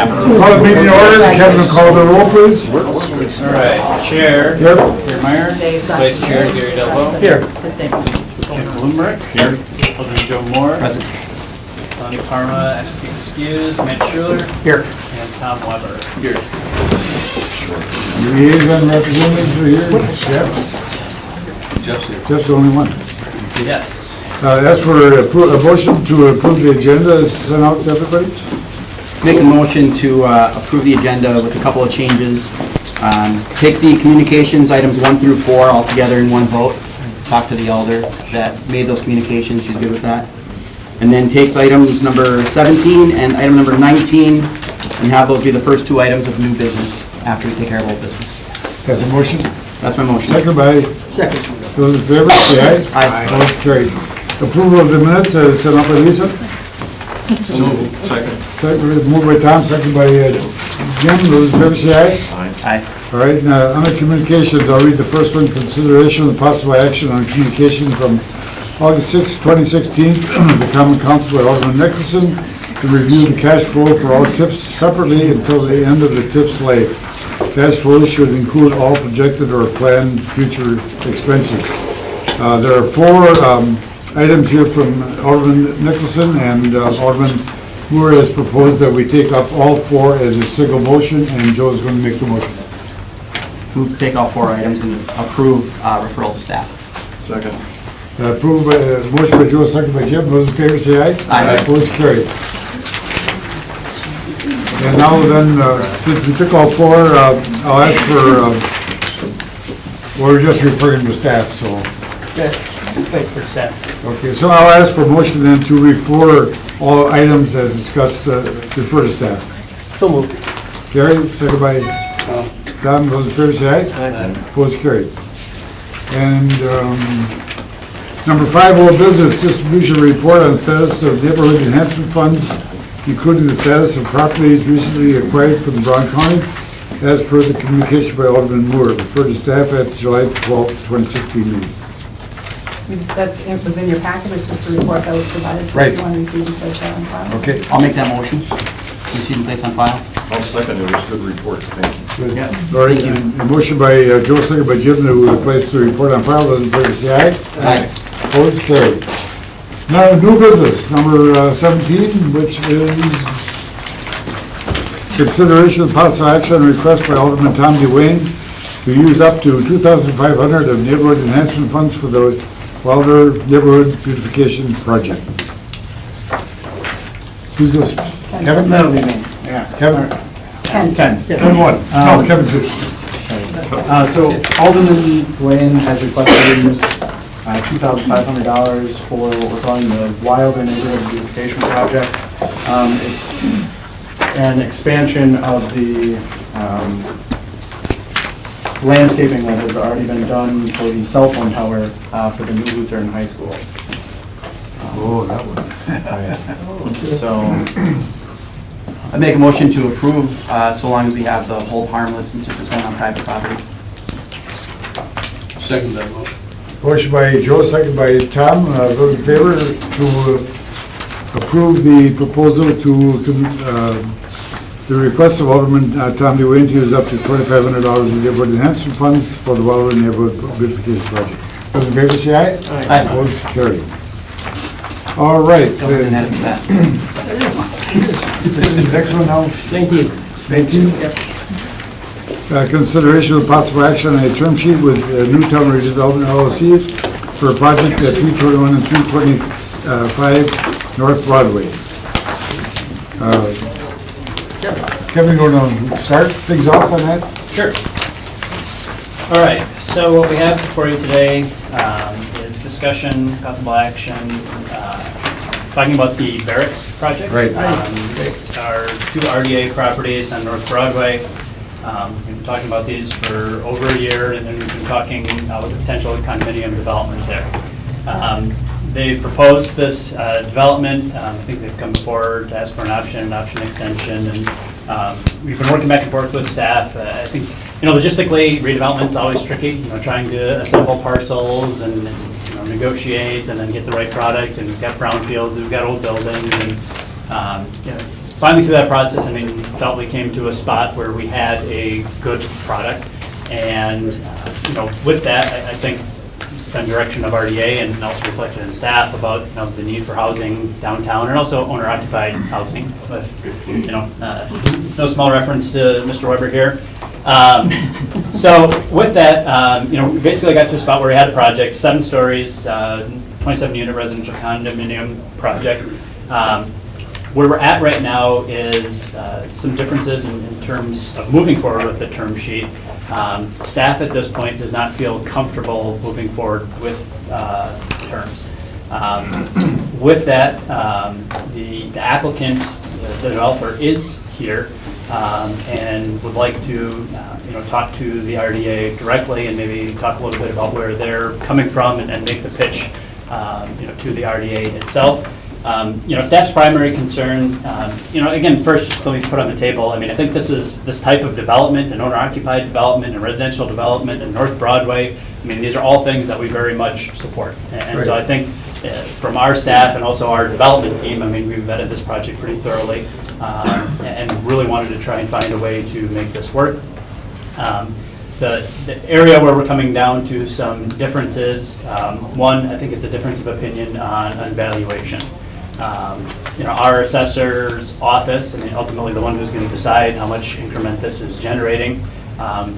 Call the meeting to order. Kevin will call the roll, please. All right, Chair. Here. Gary Meyer. Vice Chair Gary Delvo. Here. Jim Bloomberg. Here. Alderman Joe Moore. Present. Sonny Parma, asked to excuse. Matt Schuler. Here. And Tom Weber. Here. Liaison representatives are here. Jeff. Jeff's the only one. Yes. As for a motion to approve the agenda is sent out to everybody. Make a motion to approve the agenda with a couple of changes. Take the communications items 1 through 4 all together in one vote. Talk to the elder that made those communications, she's good with that. And then takes items number 17 and item number 19 and have those be the first 2 items of new business after we take care of old business. Has a motion? That's my motion. Second by? Second. Those in favor, say aye. Aye. Those carried. Approval of the minutes as sent out by Lisa. Second, moved by Tom, second by Jim. Those in favor, say aye. Aye. All right, now, under communications, I'll read the first one. Consideration of possible action on communication from August 6, 2016, the Common Council by Alderman Nicholson to review the cash flow for all TIFs separately until the end of the TIF slate. Cash flow should include all projected or planned future expenses. There are 4 items here from Alderman Nicholson, and Alderman Moore has proposed that we take up all 4 as a single motion, and Joe's going to make the motion. Move to take all 4 items and approve referral to staff. Second. Approved by, motion by Joe, second by Jim. Those in favor say aye. Aye. Opposed, carried. And now then, since we took all 4, I'll ask for, we're just referring to staff, so. Wait for staff. Okay, so I'll ask for motion then to refer all items as discussed, refer to staff. So moved. Gary, second by Don. Those in favor say aye. Aye. Opposed, carried. And number 5, old business, distribution report on status of neighborhood enhancement funds, including the status of properties recently acquired from the Brown County, as per the communication by Alderman Moore. Refer to staff at July 12, 2016 meeting. That was in your packet, it's just a report that was provided, so if you want to receive and place that on file. Okay. I'll make that motion. Receive and place on file. I'll second it. It was a good report. Thank you. Good. Yeah. All right, and a motion by Joe, second by Jim, to place the report on file. Those in favor say aye. Aye. Opposed, carried. Now, new business, number 17, which is consideration of possible action on request by Alderman Tom DeWayne to use up to $2,500 of neighborhood enhancement funds for the Wilder Neighborhood Beautification Project. Who's going to speak? Kevin? That'll be me, yeah. Kevin? Ken. Kevin one. No, Kevin two. So Alderman Dwayne has requested $2,500 for what we're calling the Wilder Neighborhood Beautification Project. It's an expansion of the landscaping that has already been done for the cell phone tower for the new Lutheran High School. Oh, that one. So, I make a motion to approve, so long as we have the hold harmless, since this is going on private property. Second that motion. Motion by Joe, second by Tom. Those in favor to approve the proposal to the request of Alderman Tom DeWayne to use up to $2,500 in neighborhood enhancement funds for the Wilder Neighborhood Beautification Project. Those in favor say aye. Aye. Opposed, carried. All right. Government at its best. This is the next one now. 19. 19? Consideration of possible action on a term sheet with Newtown Redevelopment LLC for a project at 321 and 325 North Broadway. Kevin, you want to start things off on that? Sure. All right, so what we have before you today is discussion, possible action, talking about the barracks project. Right. These are 2 RDA properties on North Broadway. We've been talking about these for over a year, and then we've been talking with the potential condominium development there. They proposed this development. I think they've come forward to ask for an option extension, and we've been working back and forth with staff. I think, logistically, redevelopment's always tricky, trying to assemble parcels and negotiate and then get the right product. And we've got brownfields, we've got old buildings, and finally through that process, I mean, felt we came to a spot where we had a good product. And, with that, I think it's been direction of RDA and also reflected in staff about, the need for housing downtown and also owner-occupied housing with, no small reference to Mr. Weber here. So with that, we basically got to a spot where we had a project, 7 stories, 27-unit residential condominium project. Where we're at right now is some differences in terms of moving forward with the term sheet. Staff at this point does not feel comfortable moving forward with terms. With that, the applicant, the developer is here and would like to talk to the RDA directly and maybe talk a little bit about where they're coming from and make the pitch to the RDA itself. Staff's primary concern, again, first, just let me put on the table, I think this type of development, an owner-occupied development, and residential development in North Broadway, these are all things that we very much support. And so I think from our staff and also our development team, we've vetted this project pretty thoroughly and really wanted to try and find a way to make this work. The area where we're coming down to some differences, one, I think it's a difference of opinion on valuation. Our assessor's office, ultimately the one who's going to decide how much increment this is generating,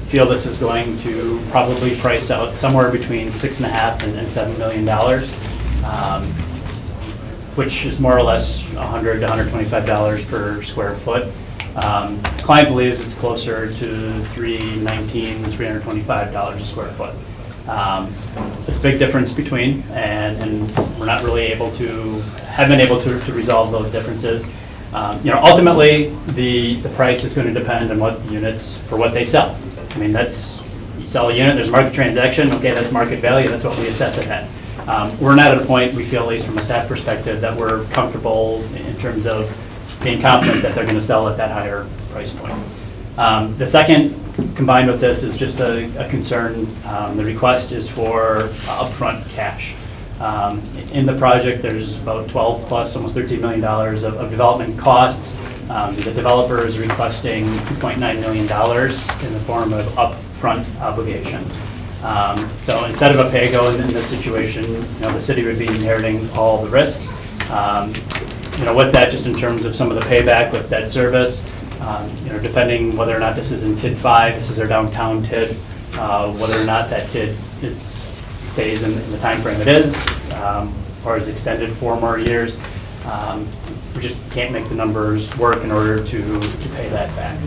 feel this is going to probably price out somewhere between $6.5 and $7 million, which is more or less $100 to $125 per square foot. Client believes it's closer to $319, $325 a square foot. It's a big difference between, and we're not really have been able to resolve those differences. Ultimately, the price is going to depend on what units, for what they sell. You sell a unit, there's a market transaction, okay, that's market value, that's what we assess it at. We're not at a point, we feel, at least from a staff perspective, that we're comfortable in terms of being confident that they're going to sell at that higher price point. The second, combined with this, is just a concern. The request is for upfront cash. In the project, there's about 12 plus, almost $13 million of development costs. The developer is requesting $2.9 million in the form of upfront obligation. So instead of a pay-go in this situation, the city would be inheriting all the risk. With that, just in terms of some of the payback with debt service, depending whether or not this is in TID 5, this is our downtown TID, whether or not that TID stays in the time frame it is, or is extended 4 more years, we just can't make the numbers work in order to pay that back.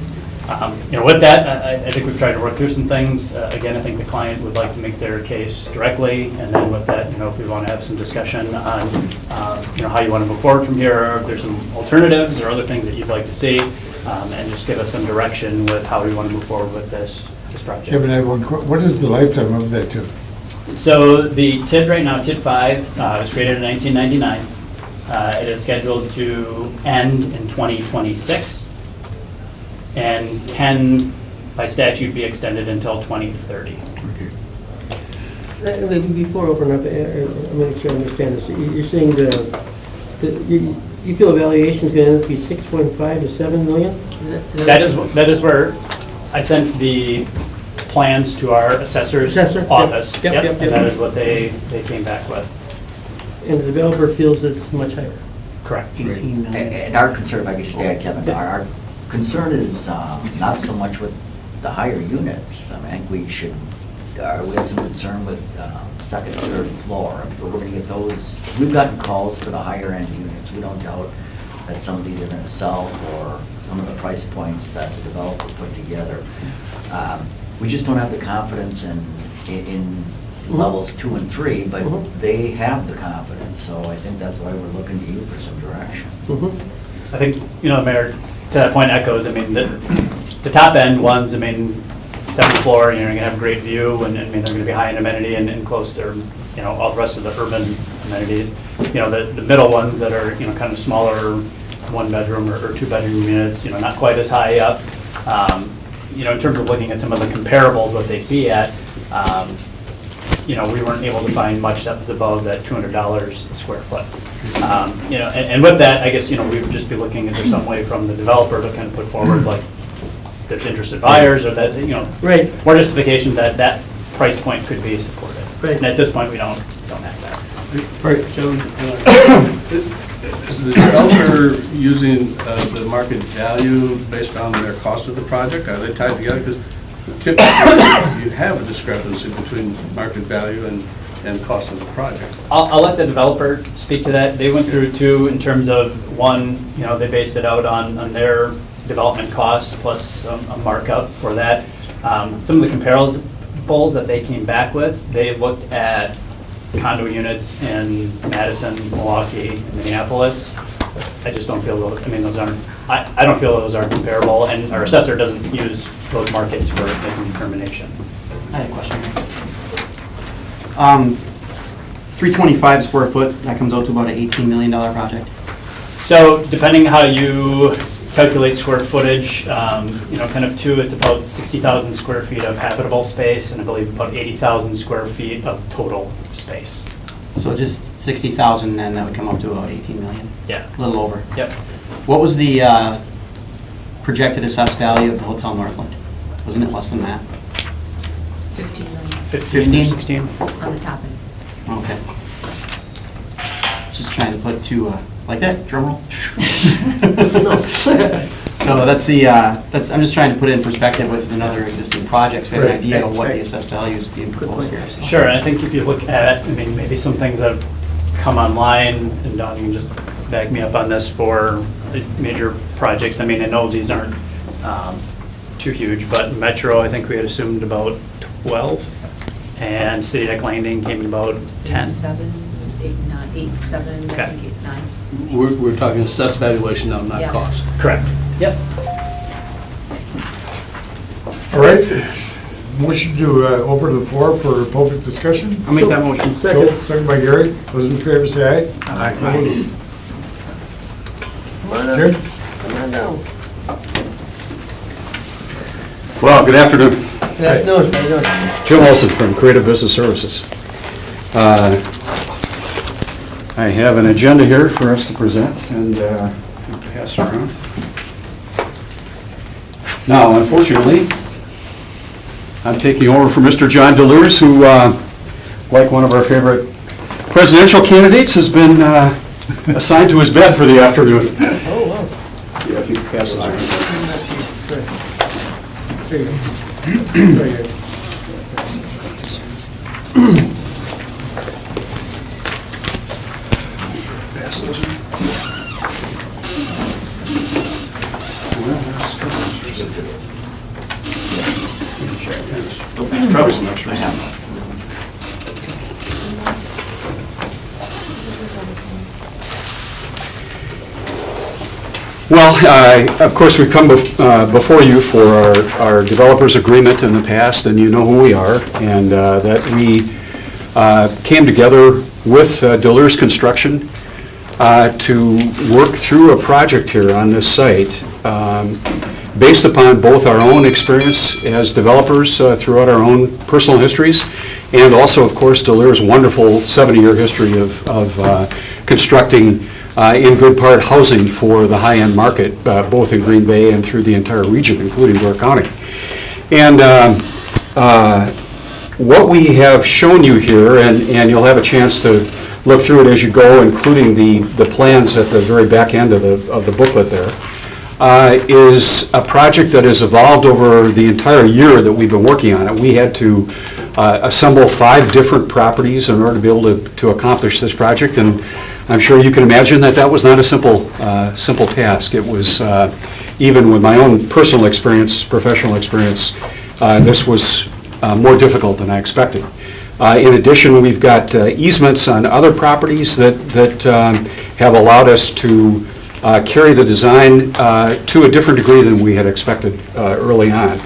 With that, I think we've tried to work through some things. Again, I think the client would like to make their case directly, and then with that, if we want to have some discussion on, how you want to move forward from here, or if there's some alternatives or other things that you'd like to see, and just give us some direction with how we want to move forward with this project. Kevin, I have one what is the lifetime of that TID? So the TID right now, TID 5, was created in 1999. It is scheduled to end in 2026. And can, by statute, be extended until 2030. Okay. Before I open up, I'm make sure I understand this. You're saying you feel evaluation is going to end up be 6.5 to 7 million? That is where I sent the plans to our assessor's office. Yep. And that is what they came back with. And the developer feels it's much higher? Correct. And our concern, if I could just add, Kevin, our concern is not so much with the higher units. I think we should, we have some concern with second, third floor. If we're going to get those, we've gotten calls for the higher end units. We don't doubt that some of these are going to sell for some of the price points that the developer put together. We just don't have the confidence in levels 2 and 3, but they have the confidence. So I think that's why we're looking to you for some direction. I think, Mayor, to that point echoes, the top end ones, 7th floor, you're going to have a great view, and they're going to be high in amenity and close to, all the rest of the urban amenities. The middle ones that are, kind of smaller 1-bedroom or 2-bedroom units, not quite as high up. In terms of looking at some of the comparables, what they'd be at, we weren't able to find much that was above that $200 a square foot. And with that, I guess, we would just be looking, is there some way from the developer to kind of put forward, like, there's interested buyers, or that, Right. more justification that that price point could be supported. Right. And at this point, we don't have that. Right. Is the developer using the market value based on their cost of the project? Are they tied together? Because typically, you have a discrepancy between market value and cost of the project. I'll let the developer speak to that. They went through two in terms of, one, they based it out on their development costs plus a markup for that. Some of the comparables that they came back with, they looked at condo units in Madison, Milwaukee, and Minneapolis. I just don't feel those, those aren't, I don't feel those are comparable, and our assessor doesn't use those markets for making determination. I had a question. 325 square foot, that comes out to about an $18 million project. So depending how you calculate square footage, kind of it's about 60,000 square feet of habitable space, and I believe about 80,000 square feet of total space. So just 60,000, then that would come up to about 18 million, Yeah. a little over. Yep. What was the projected assessed value of the Hotel Northland? Wasn't it less than that? 15 million 15 or 16? on the top end. Okay. Just trying to put two, like that, drum roll. So that's I'm just trying to put it in perspective with another existing projects, we have an Right, idea of right, what the right. assessed value is being proposed here. so. Sure, and I think if you look at, maybe some things that have come online, and Don, you can just back me up on this for major projects. I know these aren't too huge, but Metro, I think we had assumed about 12, and City Deck Landing came in about 10. 7, 8, 9, 8, 7, Okay. I think 8, 9. We're talking assessed valuation now, not Yes. cost. Correct. Yep. All right. Motion to open the floor for public discussion. I'll make that motion. Joe, second by Gary. Those in favor say aye. Come on Jim? up, come on down. Well, good afternoon. Good afternoon, how you doing? Jim Olson from Creative Business Services. I have an agenda here for us to present, and I'll pass it around. Now, unfortunately, I'm taking over for Mr. John Delers, who, like one of our favorite presidential candidates, has been assigned to his bed for the afternoon. Oh, wow. Yeah, if you could pass this around. There you go. Right here. Pass those around. Probably some extras. Well, of course, we've come before you for our developers agreement in the past, and you know who we are, and that we came together with Delers Construction to work through a project here on this site based upon both our own experience as developers throughout our own personal histories, and also, of course, Delers' wonderful 70-year history of constructing in good part housing for the high-end market, both in Green Bay and through the entire region, including Door County. And what we have shown you here, and you'll have a chance to look through it as you go, including the plans at the very back end of the booklet there, is a project that has evolved over the entire year that we've been working on it. We had to assemble 5 different properties in order to be able to accomplish this project, and I'm sure you can imagine that that was not a simple task. It was, even with my own personal experience, professional experience, this was more difficult than I expected. In addition, we've got easements on other properties that have allowed us to carry the design to a different degree than we had expected early on.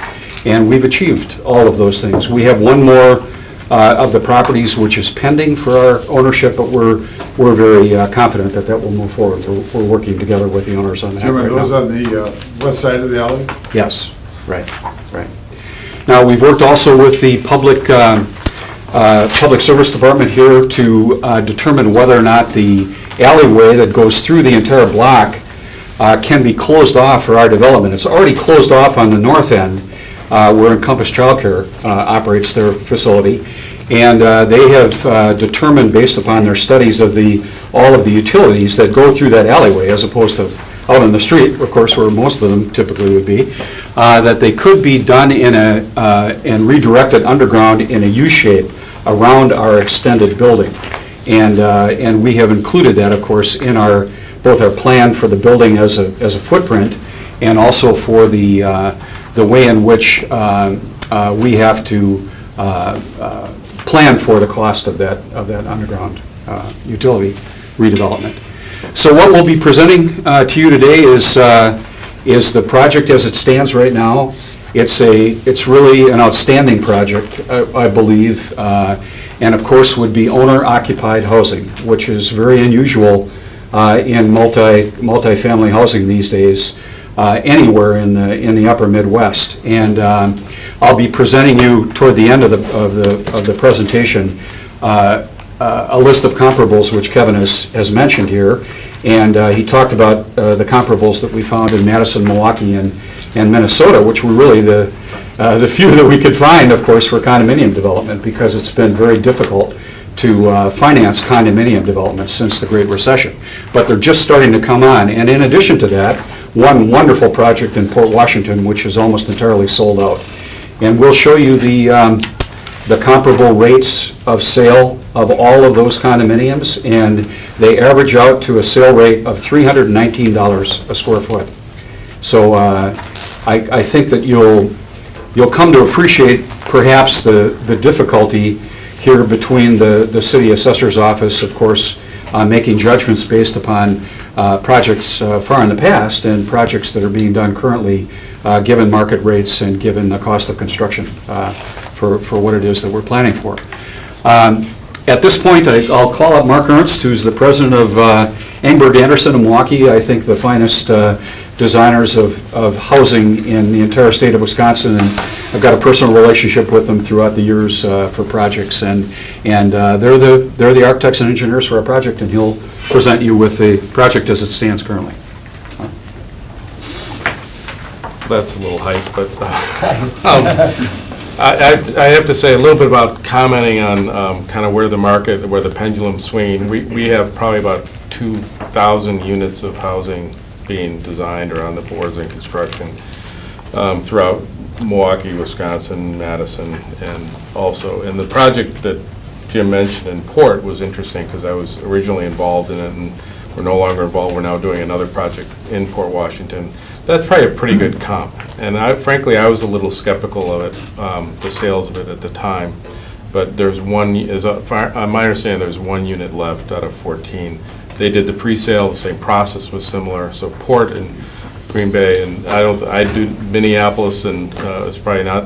And we've achieved all of those things. We have one more of the properties which is pending for our ownership, but we're very confident that will move forward. We're working together with the owners on that Jim, are right those now. on the west side of the alley? Yes, right. Now, we've worked also with the public Public Service Department here to determine whether or not the alleyway that goes through the entire block can be closed off for our development. It's already closed off on the north end, where Encompass Childcare operates their facility. And they have determined, based upon their studies of all of the utilities that go through that alleyway, as opposed to out on the street, of course, where most of them typically would be, that they could be done and redirected underground in a U-shape around our extended building. And we have included that, of course, in both our plan for the building as a footprint, and also for the way in which we have to plan for the cost of that underground utility redevelopment. So what we'll be presenting to you today is the project as it stands right now. It's really an outstanding project, I believe, and of course would be owner-occupied housing, which is very unusual in multi-family housing these days anywhere in the upper Midwest. And I'll be presenting you toward the end of the presentation a list of comparables which Kevin has mentioned here, and he talked about the comparables that we found in Madison, Milwaukee, and Minnesota, which were really the few that we could find, of course, for condominium development, because it's been very difficult to finance condominium development since the Great Recession. But they're just starting to come on, and in addition to that, one wonderful project in Port Washington, which is almost entirely sold out. And we'll show you the comparable rates of sale of all of those condominiums, and they average out to a sale rate of $319 a square foot. So I think that you'll come to appreciate perhaps the difficulty here between the city assessor's office, of course, making judgments based upon projects far in the past and projects that are being done currently, given market rates and given the cost of construction for what it is that we're planning for. At this point, I'll call up Mark Ernst, who's the president of Engberg Anderson in Milwaukee, I think the finest designers of housing in the entire state of Wisconsin, and I've got a personal relationship with them throughout the years for projects, and they're the architects and engineers for our project, and he'll present you with the project as it stands currently. That's a little hype, but I have to say a little bit about commenting on kind of where the pendulum's swinging. We have probably about 2,000 units of housing being designed or on the boards in construction throughout Milwaukee, Wisconsin, Madison, and also. And the project that Jim mentioned in Port was interesting because I was originally involved in it, and we're no longer involved. We're now doing another project in Port Washington. That's probably a pretty good comp. And frankly, I was a little skeptical of it, the sales of it at the time. But there's one, my understanding, there's one unit left out of 14. They did the pre-sale, the same process was similar. So Port and Green Bay, and I do Minneapolis, and it's probably not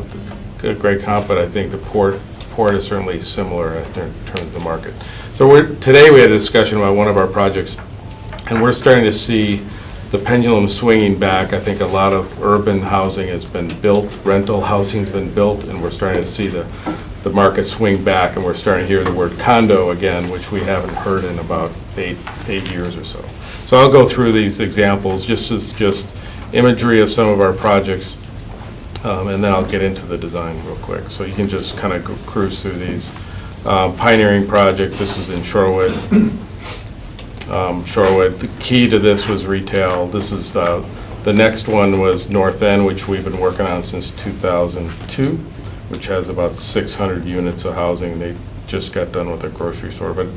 a great comp, but I think the Port is certainly similar in terms of the market. So today we had a discussion about one of our projects, and we're starting to see the pendulum swinging back. I think a lot of urban housing has been built, rental housing's been built, and we're starting to see the market swing back, and we're starting to hear the word condo again, which we haven't heard in about eight years or so. So I'll go through these examples just as imagery of some of our projects, and then I'll get into the design real quick. So you can just kind of cruise through these. Pioneering project, this is in Shorewood. The key to this was retail. This is the next one was North End, which we've been working on since 2002, which has about 600 units of housing. They just got done with a grocery store. But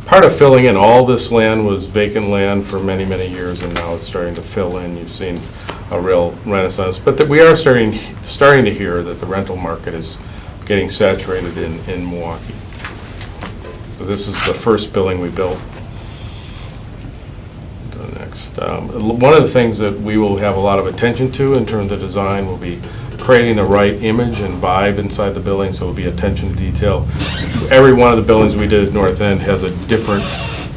part of filling in all this land was vacant land for many, many years, and now it's starting to fill in. You've seen a real renaissance. But we are starting to hear that the rental market is getting saturated in Milwaukee. So this is the first building we built. Next. One of the things that we will have a lot of attention to in terms of design will be creating the right image and vibe inside the building, so it'll be attention to detail. Every one of the buildings we did at North End has a different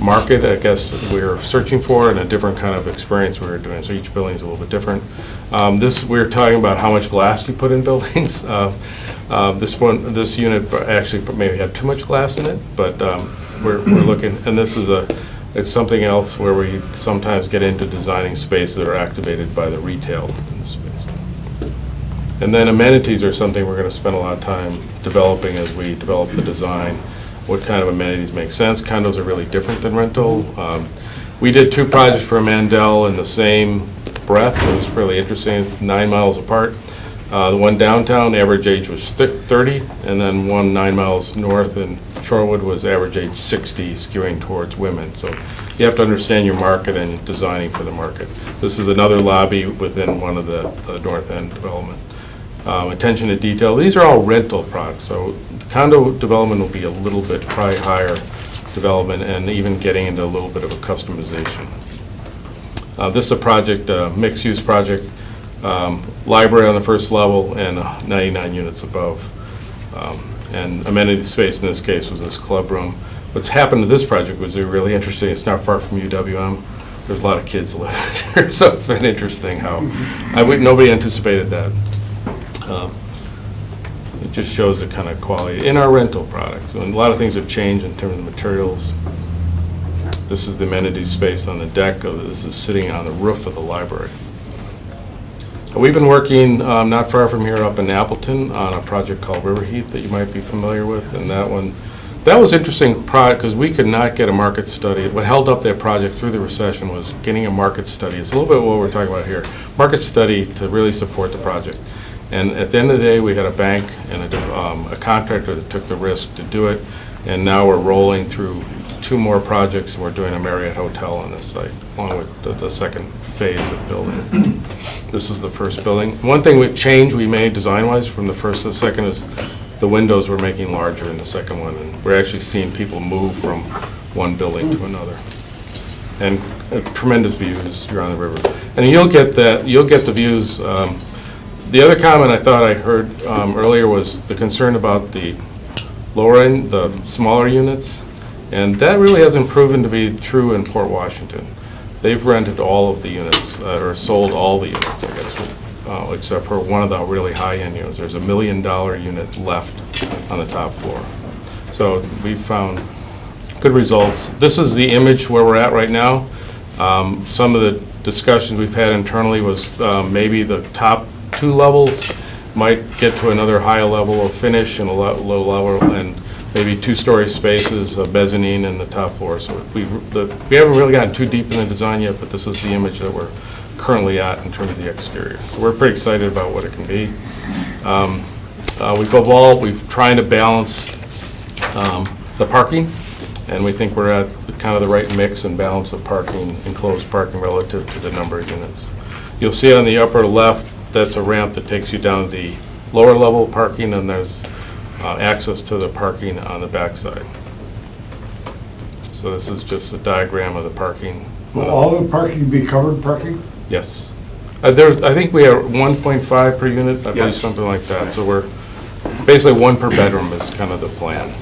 market, I guess, we're searching for and a different kind of experience we were doing. So each building is a little bit different. We're talking about how much glass you put in buildings. This unit actually maybe had too much glass in it, but we're looking, and it's something else where we sometimes get into designing spaces that are activated by the retail in the space. And then amenities are something we're going to spend a lot of time developing as we develop the design. What kind of amenities make sense? Condos are really different than rental. We did 2 projects for Mandel in the same breath. It was really interesting, 9 miles apart. The one downtown, average age was 30, and then one 9 miles north in Shorewood was average age 60, skewing towards women. So you have to understand your market and designing for the market. This is another lobby within one of the North End development. Attention to detail. These are all rental products, so condo development will be a little bit probably higher development and even getting into a little bit of a customization. This is a project, mixed-use project, library on the first level and 99 units above. And amenity space in this case was this club room. What's happened to this project was really interesting. It's not far from UWM. There's a lot of kids living here, so it's been interesting how nobody anticipated that. It just shows the kind of quality in our rental products. And a lot of things have changed in terms of materials. This is the amenity space on the deck. This is sitting on the roof of the library. We've been working not far from here up in Appleton on a project called River Heath that you might be familiar with. And that was interesting because we could not get a market study. What held up that project through the recession was getting a market study. It's a little bit what we're talking about here. Market study to really support the project. And at the end of the day, we had a bank and a contractor that took the risk to do it. And now we're rolling through 2 more projects. We're doing a Marriott hotel on this site, along with the second phase of building. This is the first building. One thing we made design-wise from the first to the second is the windows we're making larger in the second one. And we're actually seeing people move from one building to another. And tremendous views. You're on the river. And you'll get the views. The other comment I thought I heard earlier was the concern about the lower end, the smaller units, and that really hasn't proven to be true in Port Washington. They've rented all of the units, or sold all the units, I guess, except for one of the really high-end units. There's a $1 million unit left on the top floor. So we've found good results. This is the image where we're at right now. Some of the discussions we've had internally was maybe the top 2 levels might get to another higher level of finish and a low level, and maybe 2-story spaces, a mezzanine in the top floor. So we haven't really gotten too deep in the design yet, but this is the image that we're currently at in terms of the exterior. So we're pretty excited about what it can be. We've tried to balance the parking, and we think we're at kind of the right mix and balance of parking, enclosed parking relative to the number of units. You'll see on the upper left, that's a ramp that takes you down the lower level parking, and there's access to the parking on the backside. So this is just a diagram of the parking. Will all the parking be covered parking? Yes. I think we are 1.5 per unit, I believe, Yes. something like that. So we're basically 1 per bedroom is kind of the plan.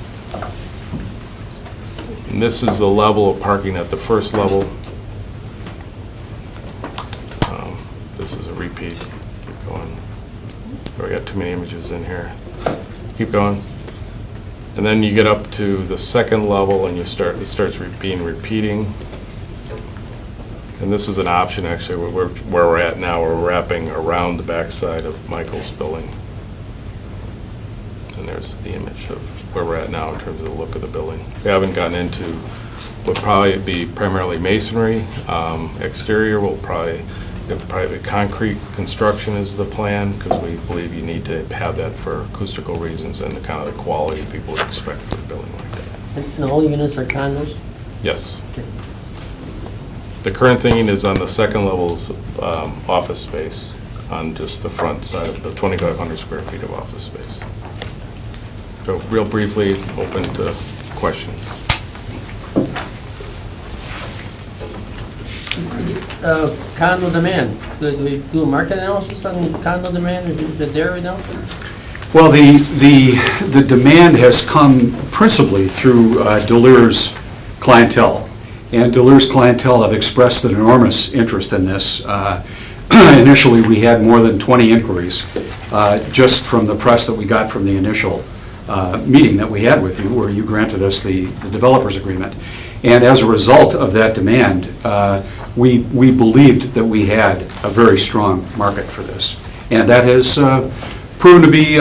And this is the level of parking at the first level. This is a repeat. Keep going. Oh, we got too many images in here. Keep going. And then you get up to the second level and it starts repeating. And this is an option actually where we're at now. We're wrapping around the backside of Michael's building. And there's the image of where we're at now in terms of the look of the building. We haven't gotten into what will probably be primarily masonry. Exterior will probably be concrete construction is the plan, because we believe you need to have that for acoustical reasons and the kind of the quality people would expect for a building like that. And all units are condos? Yes. The current thinking is on the second level's office space, on just the front side of the 2,500 square feet of office space. So real briefly, open to questions. Condo demand, do we do a market analysis on condo demand? Is it there right now? Well, the demand has come principally through Deleure's clientele. And Deleu's clientele have expressed an enormous interest in this. Initially, we had more than 20 inquiries, just from the press that we got from the initial meeting that we had with you, where you granted us the developers agreement. And as a result of that demand, we believed that we had a very strong market for this. And that has proven to be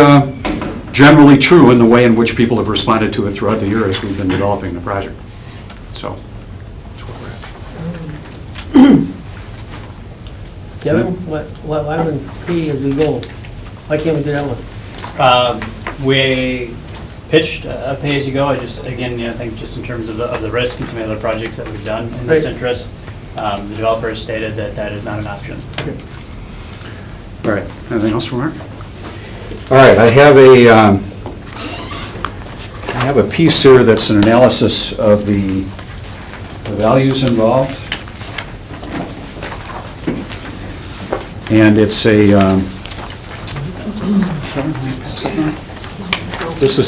generally true in the way in which people have responded to it throughout the year as we've been developing the project. So, that's where we're at. Kevin, what line P as we go? Why can't we do that one? We pitched a pay-as-you-go. I just, again, I think just in terms of the risk and some of the other projects that we've done in this Right. interest, the developer has stated that is not an option. All right, anything else for Mark? All right, I have a piece here that's an analysis of the values involved. And it's this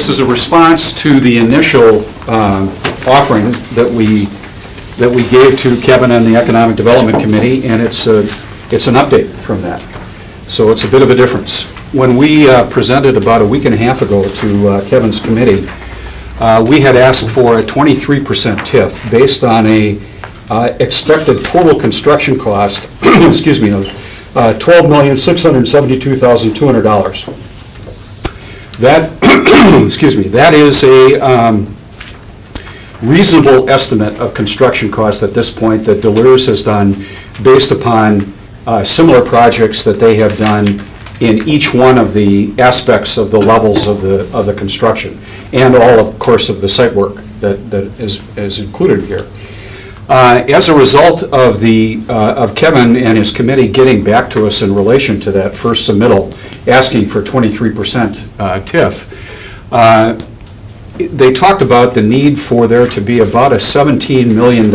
is a response to the initial offering that we gave to Kevin and the Economic Development Committee, and it's an update from that. So it's a bit of a difference. When we presented about a week and a half ago to Kevin's committee, we had asked for a 23% TIF based on a expected total construction cost, excuse me, of $12,672,200. That, excuse me, that is a reasonable estimate of construction cost at this point that Deleu's has done based upon similar projects that they have done in each one of the aspects of the levels of the construction, and all, of course, of the site work that is included here. As a result of Kevin and his committee getting back to us in relation to that first submittal, asking for 23% TIF, they talked about the need for there to be about a $17 million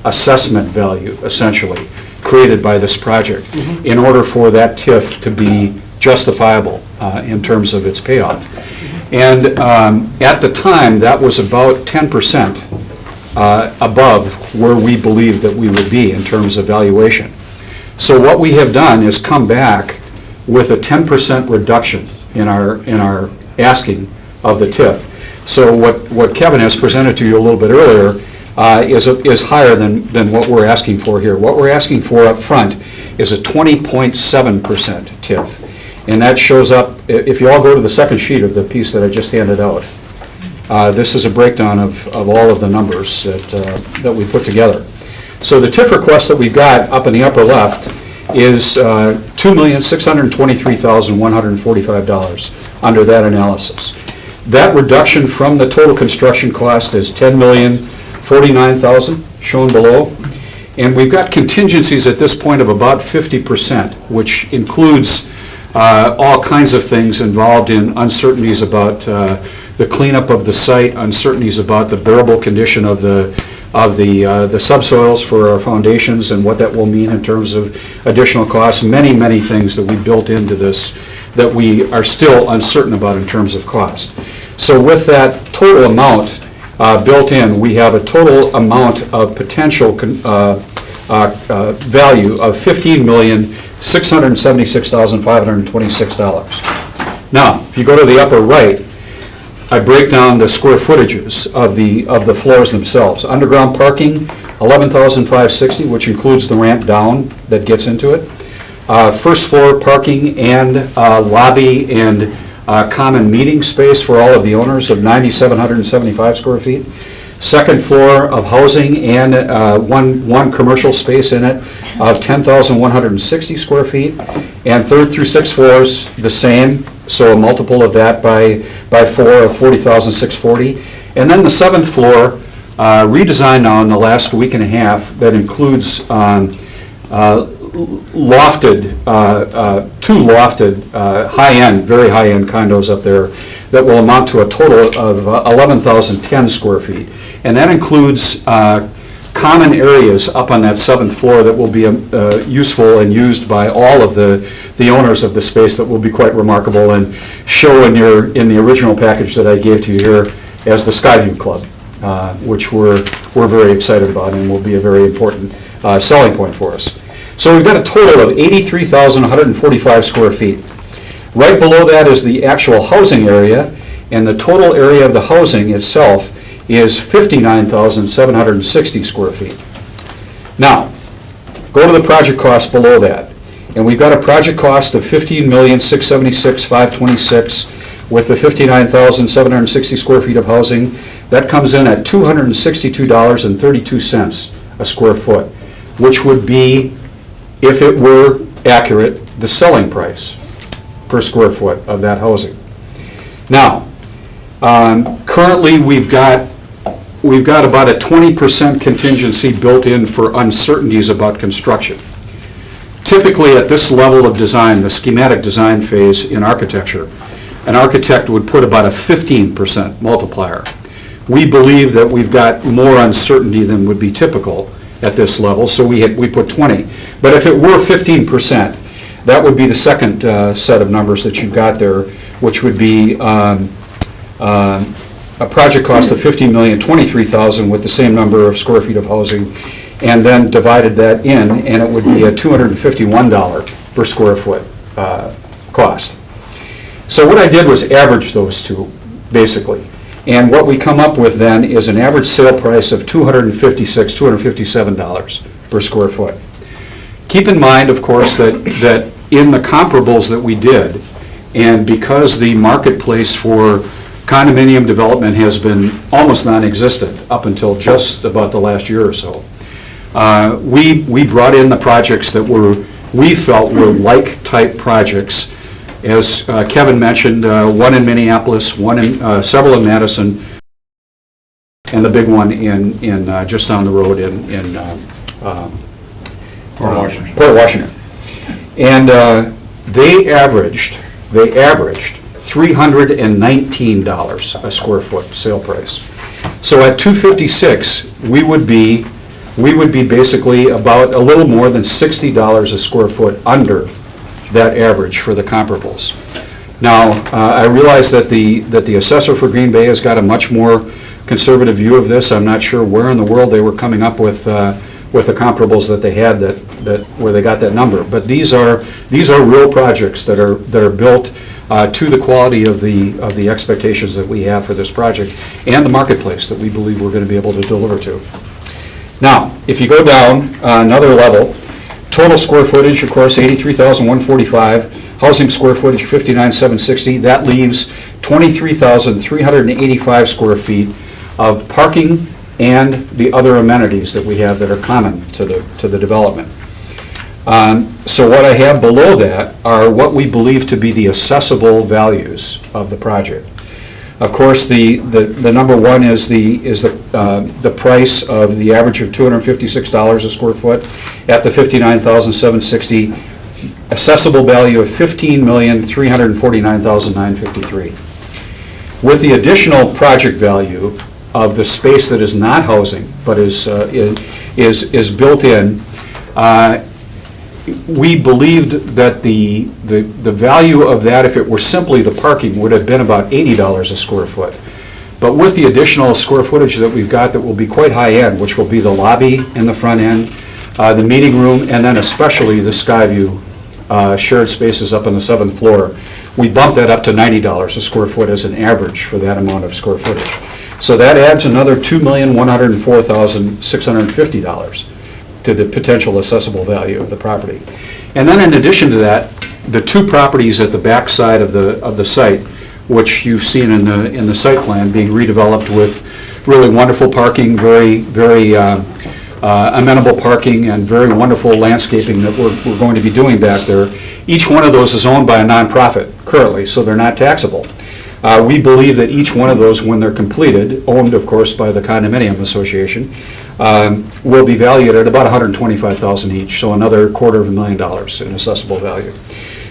assessment value, essentially, created by this project in order for that TIF to be justifiable in terms of its payoff. And at the time, that was about 10% above where we believed that we would be in terms of valuation. So what we have done is come back with a 10% reduction in our asking of the TIF. So what Kevin has presented to you a little bit earlier is higher than what we're asking for here. What we're asking for up front is a 20.7% TIF. And that shows up, if you all go to the second sheet of the piece that I just handed out, this is a breakdown of all of the numbers that we put together. So the TIF request that we've got up in the upper left is $2,623,145 under that analysis. That reduction from the total construction cost is $10,049,000, shown below. And we've got contingencies at this point of about 50%, which includes all kinds of things involved in uncertainties about the cleanup of the site, uncertainties about the bearable condition of the subsoils for our foundations and what that will mean in terms of additional costs, many things that we built into this that we are still uncertain about in terms of cost. So with that total amount built in, we have a total amount of potential value of $15,676,526. Now, if you go to the upper right, I break down the square footages of the floors themselves. Underground parking, 11,560, which includes the ramp down that gets into it. First floor parking and lobby and common meeting space for all of the owners of 9,775 square feet. Second floor of housing and one commercial space in it of 10,160 square feet. And third through sixth floors, the same, so a multiple of that by 4 of 40,640. And then the seventh floor, redesigned now in the last week and a half, that includes lofted, two lofted, high-end, very high-end condos up there that will amount to a total of 11,010 square feet. And that includes common areas up on that 7th floor that will be useful and used by all of the owners of the space that will be quite remarkable and show in the original package that I gave to you here as the Skyview Club, which we're very excited about and will be a very important selling point for us. So we've got a total of 83,145 square feet. Right below that is the actual housing area, and the total area of the housing itself is 59,760 square feet. Now, go to the project cost below that, and we've got a project cost of $15,676,526 with the 59,760 square feet of housing. That comes in at $262.32 a square foot, which would be, if it were accurate, the selling price per square foot of that housing. Now, currently we've got about a 20% contingency built in for uncertainties about construction. Typically at this level of design, the schematic design phase in architecture, an architect would put about a 15% multiplier. We believe that we've got more uncertainty than would be typical at this level, so we put 20. But if it were 15%, that would be the second set of numbers that you've got there, which would be a project cost of $50,023,000 with the same number of square feet of housing, and then divided that in, and it would be a $251 per square foot cost. So what I did was average those two, basically. And what we come up with then is an average sale price of $257 per square foot. Keep in mind, of course, that in the comparables that we did, and because the marketplace for condominium development has been almost non-existent up until just about the last year or so, we brought in the projects that we felt were like-type projects. As Kevin mentioned, one in Minneapolis, several in Madison, and the big one in just down the road in Port Washington. And they averaged $319 a square foot sale price. So at $256, we would be basically about a little more than $60 a square foot under that average for the comparables. Now, I realize that the assessor for Green Bay has got a much more conservative view of this. I'm not sure where in the world they were coming up with the comparables that they had where they got that number. But these are real projects that are built to the quality of the expectations that we have for this project and the marketplace that we believe we're going to be able to deliver to. Now, if you go down another level, total square footage, of course, 83,145. Housing square footage, 59,760. That leaves 23,385 square feet of parking and the other amenities that we have that are common to the development. So what I have below that are what we believe to be the assessable values of the project. Of course, the number one is the price of the average of $256 a square foot at the 59,760, assessable value of $15,349,953. With the additional project value of the space that is not housing but is built in, we believed that the value of that, if it were simply the parking, would have been about $80 a square foot. But with the additional square footage that we've got that will be quite high-end, which will be the lobby in the front end, the meeting room, and then especially the Skyview shared spaces up on the 7th floor, we bumped that up to $90 a square foot as an average for that amount of square footage. So that adds another $2,104,650 to the potential assessable value of the property. And then in addition to that, the two properties at the back side of the site, which you've seen in the site plan, being redeveloped with really wonderful parking, very amenable parking, and very wonderful landscaping that we're going to be doing back there. Each one of those is owned by a nonprofit currently, so they're not taxable. We believe that each one of those, when they're completed, owned of course by the condominium association, will be valued at about $125,000 each, so another $250,000 in assessable value.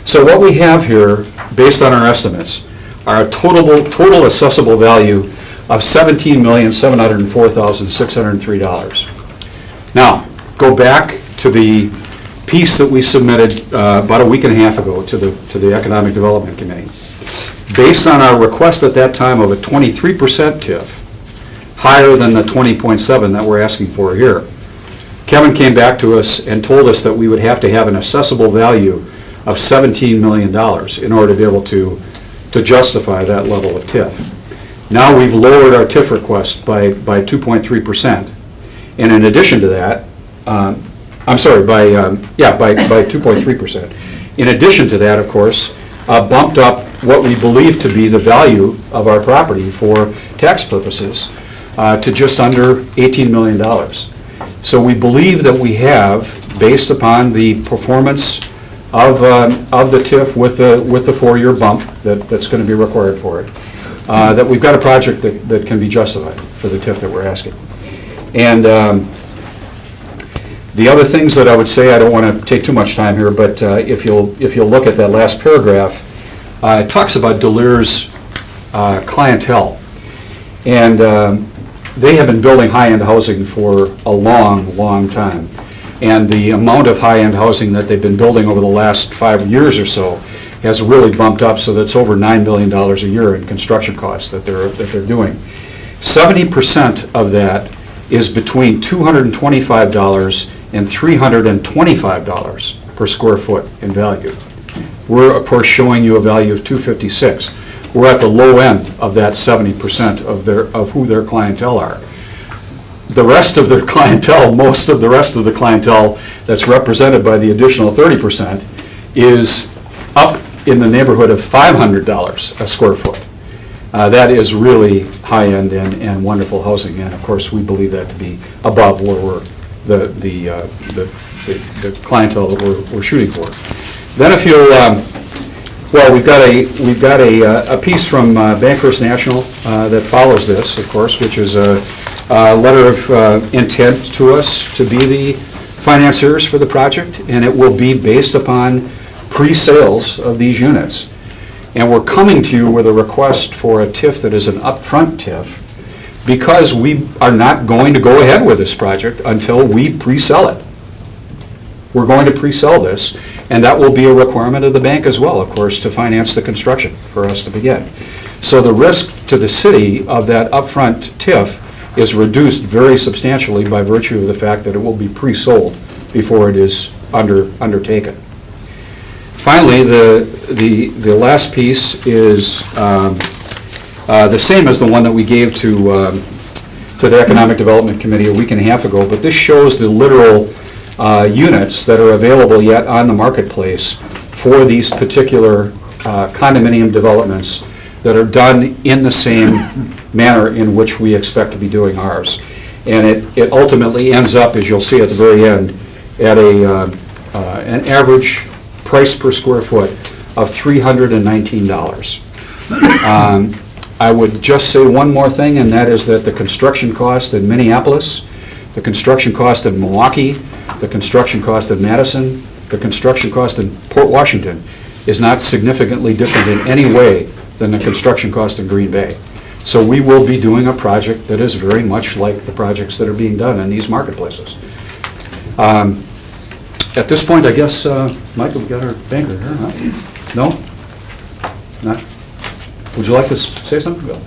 So what we have here, based on our estimates, are a total assessable value of $17,704,603. Now, go back to the piece that we submitted about a week and a half ago to the Economic Development Committee. Based on our request at that time of a 23% TIF, higher than the 20.7 that we're asking for here, Kevin came back to us and told us that we would have to have an assessable value of $17 million in order to be able to justify that level of TIF. Now we've lowered our TIF request by 2.3%. And in addition to that, by 2.3%. In addition to that, of course, bumped up what we believe to be the value of our property for tax purposes to just under $18 million. So we believe that we have, based upon the performance of the TIF with the 4-year bump that's going to be required for it, that we've got a project that can be justified for the TIF that we're asking. And the other things that I would say, I don't want to take too much time here, but if you'll look at that last paragraph, it talks about Deleure's clientele. And they have been building high-end housing for a long, long time. And the amount of high-end housing that they've been building over the last 5 years or so has really bumped up, so that's over $9 billion a year in construction costs that they're doing. 70% of that is between $225 and $325 per square foot in value. We're, of course, showing you a value of $256. We're at the low end of that 70% of who their clientele are. The rest of their clientele, most of the rest of the clientele that's represented by the additional 30% is up in the neighborhood of $500 a square foot. That is really high-end and wonderful housing, and of course, we believe that to be above where we're the clientele that we're shooting for. Then if you'll, we've got a piece from Bank First National that follows this, of course, which is a letter of intent to us to be the financiers for the project, and it will be based upon pre-sales of these units. And we're coming to you with a request for a TIF that is an upfront TIF because we are not going to go ahead with this project until we pre-sell it. We're going to pre-sell this, and that will be a requirement of the bank as well, of course, to finance the construction for us to begin. So the risk to the city of that upfront TIF is reduced very substantially by virtue of the fact that it will be pre-sold before it is undertaken. Finally, the last piece is the same as the one that we gave to the Economic Development Committee a week and a half ago, but this shows the literal units that are available yet on the marketplace for these particular condominium developments that are done in the same manner in which we expect to be doing ours. And it ultimately ends up, as you'll see at the very end, at an average price per square foot of $319. I would just say one more thing, and that is that the construction cost in Minneapolis, the construction cost in Milwaukee, the construction cost in Madison, the construction cost in Port Washington is not significantly different in any way than the construction cost in Green Bay. So we will be doing a project that is very much like the projects that are being done in these marketplaces. At this point, I guess, Michael, we got our banker here, huh? No? Not? Would you like to say something, Bill?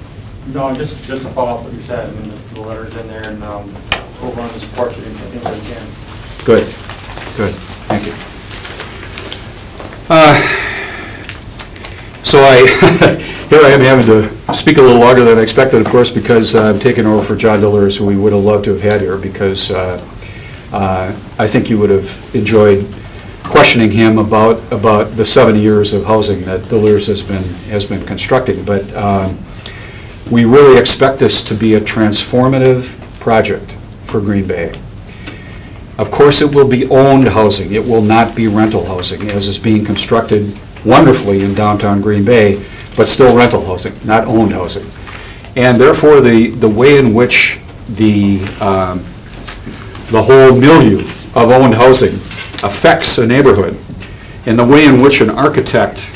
No, just to follow up what you said, I mean, the letter's in there, and over on the support sheet, I think I can. Good, thank you. So here I am having to speak a little longer than I expected, of course, because I'm taking over for John Deleuze, who we would have loved to have had here, because I think you would have enjoyed questioning him about the 70 years of housing that Deleuze has been constructing. But we really expect this to be a transformative project for Green Bay. Of course, it will be owned housing. It will not be rental housing, as is being constructed wonderfully in downtown Green Bay, but still rental housing, not owned housing. And therefore, the way in which the whole milieu of owned housing affects a neighborhood, and the way in which an architect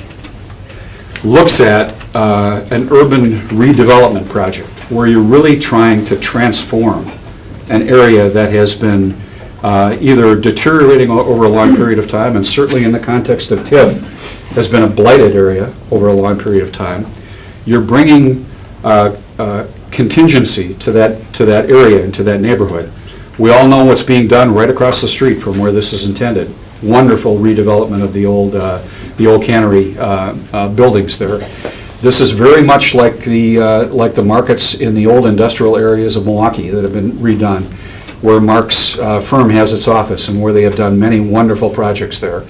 looks at an urban redevelopment project, where you're really trying to transform an area that has been either deteriorating over a long period of time, and certainly in the context of TIF, has been a blighted area over a long period of time. You're bringing contingency to that area and to that neighborhood. We all know what's being done right across the street from where this is intended. Wonderful redevelopment of the old cannery buildings there. This is very much like the markets in the old industrial areas of Milwaukee that have been redone, where Mark's firm has its office and where they have done many wonderful projects there.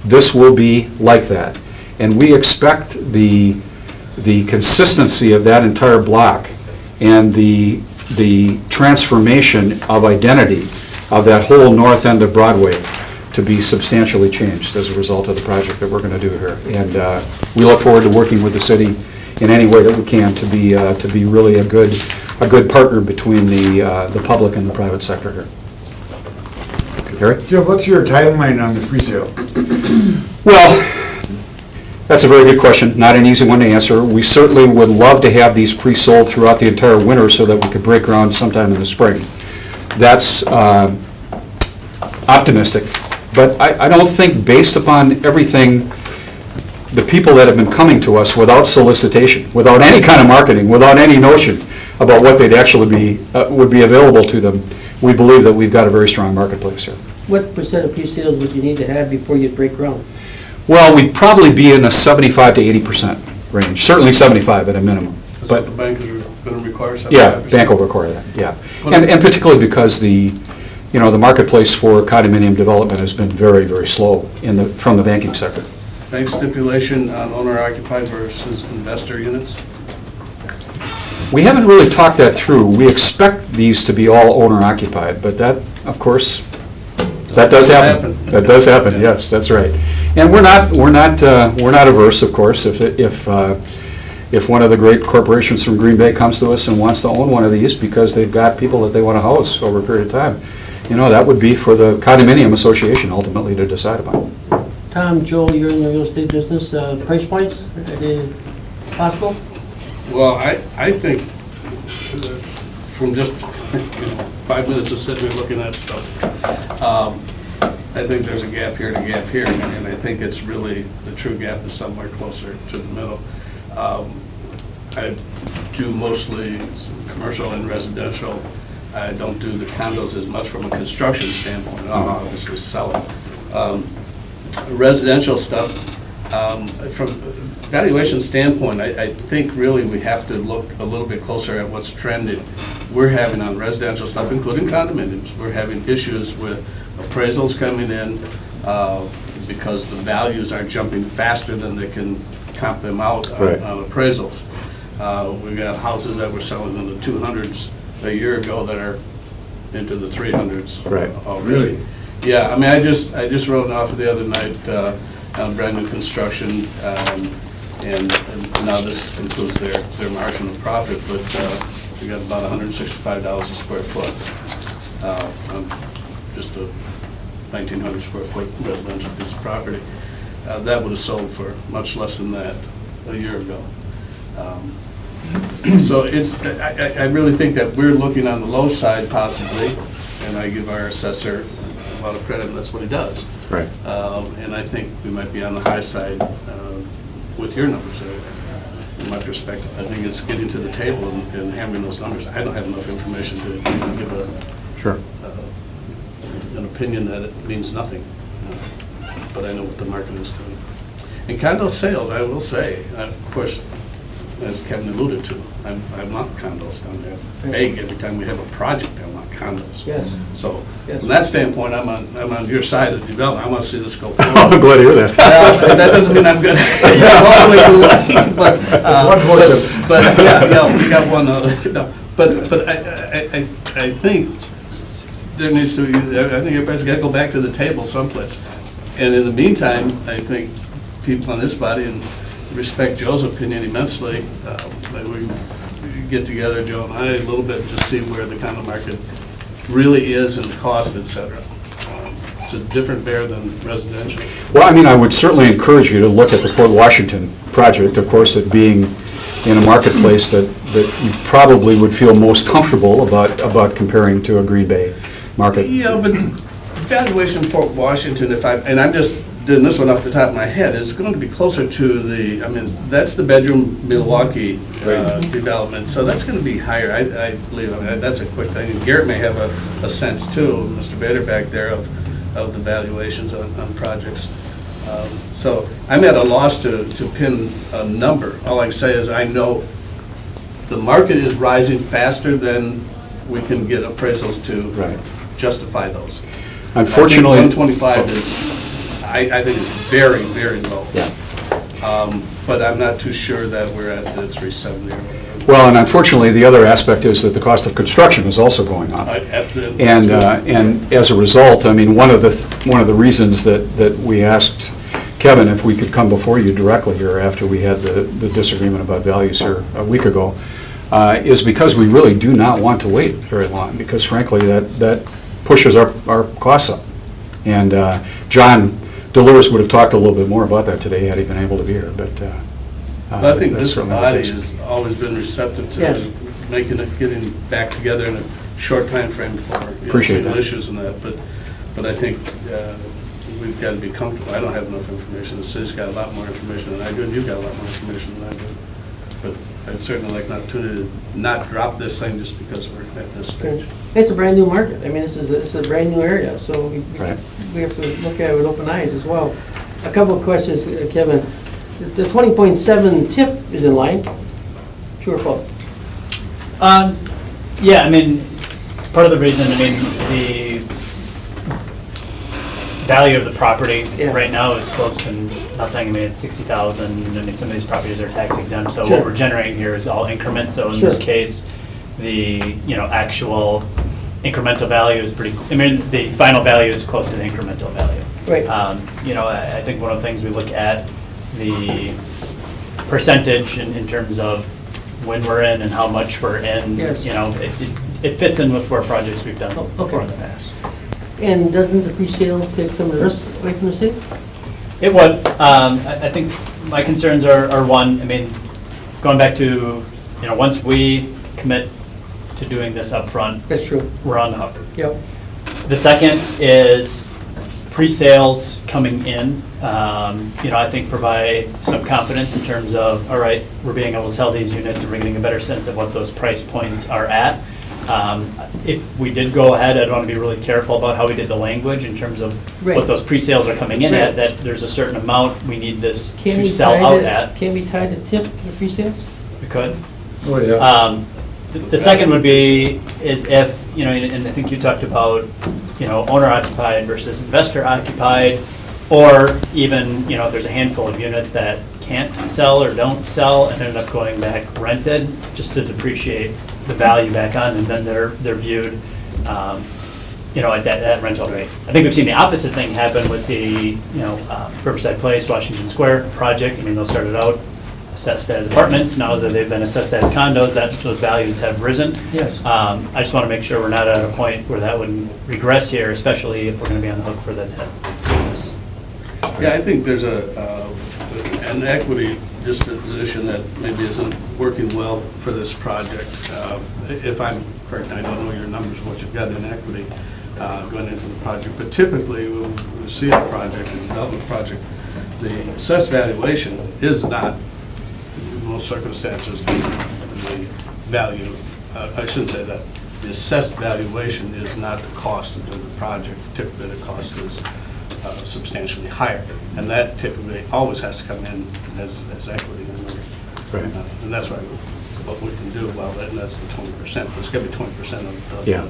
This will be like that. And we expect the consistency of that entire block and the transformation of identity of that whole north end of Broadway to be substantially changed as a result of the project that we're going to do here. And we look forward to working with the city in any way that we can to be really a good partner between the public and the private sector here. Gary? Jim, what's your timeline on the pre-sale? Well, that's a very good question, not an easy one to answer. We certainly would love to have these pre-sold throughout the entire winter so that we could break ground sometime in the spring. That's optimistic, but I don't think, based upon everything, the people that have been coming to us without solicitation, without any kind of marketing, without any notion about what they'd actually be, would be available to them, we believe that we've got a very strong marketplace here. What percent of pre-sales would you need to have before you break ground? Well, we'd probably be in the 75 to 80% range, certainly 75 at a minimum. Is But that the bank is going to require 75%? yeah, bank will require that, yeah. And particularly because the marketplace for condominium development has been very, very slow from the banking sector. Bank stipulation on owner-occupied versus investor units? We haven't really talked that through. We expect these to be all owner-occupied, but that, of course, that does happen. That does happen, yes, that's right. And we're not averse, of course, if one of the great corporations from Green Bay comes to us and wants to own one of these because they've got people that they want to house over a period of time. That would be for the condominium association ultimately to decide upon. Tom, Joel, you're in the real estate business, price points, are they possible? Well, I think from just 5 minutes of sitting here looking at stuff, I think there's a gap here and a gap here, and I think it's really, the true gap is somewhere closer to the middle. I do mostly commercial and residential. I don't do the condos as much from a construction standpoint. I'll obviously sell it. Residential stuff, from valuation standpoint, I think really we have to look a little bit closer at what's trending. We're having on residential stuff, including condominiums, we're having issues with appraisals coming in because the values are jumping faster than they can comp them out on appraisals. We've got houses that were selling in the 200s a year ago that are into the 300s already. Really? Yeah, I mean, I just wrote an offer the other night on brand new construction, and now this includes their margin of profit, but we got about $165 a square foot on just a 1,900 square foot residential piece of property. That would have sold for much less than that a year ago. So I really think that we're looking on the low side possibly, and I give our assessor a lot of credit, and that's what he does. Right. And I think we might be on the high side with your numbers. In my perspective, I think it's getting to the table and hammering those numbers. I don't have enough information to even give an opinion that it means nothing, but I know what the market is doing. And condo sales, I will say, of course, as Kevin alluded to, I want condos down there. Big every time we have a project, I want condos. Yes. So Yes. from that standpoint, I'm on your side of the development. I want to see this go forward. I'm glad to hear that. That doesn't mean I'm good. All the way to the line, but That's one more. but yeah, we got one. No, but I think there needs to be. I think everybody's got to go back to the table someplace. And in the meantime, I think people on this body, and respect Joe's opinion immensely, maybe we can get together, Joe and I, a little bit, and just see where the condo market really is and cost, et cetera. It's a different bear than residential. Well, I mean, I would certainly encourage you to look at the Port Washington project, of course, it being in a marketplace that you probably would feel most comfortable about comparing to a Green Bay market. Yeah, but valuation in Fort Washington, and I'm just doing this one off the top of my head, is going to be closer to the, I mean, that's the bedroom Milwaukee development, so that's going to be higher, I believe. I mean, that's a quick thing. And Garrett may have a sense too, Mr. Bader back there, of the valuations on projects. So I'm at a loss to pin a number. All I can say is I know the market is rising faster than we can get appraisals to justify those. Unfortunately. 125 is, I think is very, very low. Yeah. But I'm not too sure that we're at the 370 or whatever. Well, and unfortunately, the other aspect is that the cost of construction is also going up. And as a result, I mean, one of the reasons that we asked Kevin if we could come before you directly here after we had the disagreement about values here a week ago, is because we really do not want to wait very long, because frankly, that pushes our costs up. And John Delores would have talked a little bit more about that today had he been able to be here, but. I think that's this certainly the body case. has always been receptive to Yes. getting back together in a short time frame for Appreciate single that. issues and that, but I think we've got to be comfortable. I don't have enough information. The city's got a lot more information than I do, and you've got a lot more information than I do. But I'd certainly like an opportunity to not drop this thing just because we're at this stage. It's a brand-new market. I mean, this is a brand-new area, so we have to look at it with open eyes as well. A couple of questions, Kevin. The 20.7 TIF is in line, true or false? Yeah, I mean, part of the reason, I mean, the value of the property right now is close to nothing. I mean, it's 60,000. I mean, some of these properties are tax exempt, so what we're generating here is all increments. So in this case, the, actual incremental value is pretty, I mean, the final value is close to the incremental value. Right. I think one of the things we look at, the percentage in terms of when we're in and how much we're in, Yes. It fits in with where projects we've done before in the past. And doesn't the pre-sale take some of the risk away from the city? It would. I think my concerns are one, I mean, going back to, once we commit to doing this upfront, That's true. we're on the hook. Yep. The second is pre-sales coming in, I think provide some confidence in terms of, all right, we're being able to sell these units and we're getting a better sense of what those price points are at. If we did go ahead, I'd want to be really careful about how we did the language in terms of what those pre-sales are coming in at, that there's a certain amount we need this to sell out at. Can we tie the TIF to the pre-sales? We could. Oh, yeah. The second would be, is if, and I think you talked about, owner occupied versus investor occupied, or even, if there's a handful of units that can't sell or don't sell and end up going back rented, just to depreciate the value back on, and then they're viewed, at that rental rate. I think we've seen the opposite thing happen with the, Riverside Place, Washington Square project. I mean, those started out assessed as apartments. Now that they've been assessed as condos, those values have risen. Yes. I just want to make sure we're not at a point where that would regress here, especially if we're going to be on the hook for that debt. Yeah, I think there's an equity disposition that maybe isn't working well for this project. If I'm correct, I don't know your numbers, what you've got in equity going into the project, but typically when we see a project, a development project, the assessed valuation is not, in most circumstances, the value. I shouldn't say that. The assessed valuation is not the cost of the project. Typically, the cost is substantially higher, and that typically always has to come in as equity. And that's why what we can do about that, and that's the 20%. It's going to be 20% of Yeah.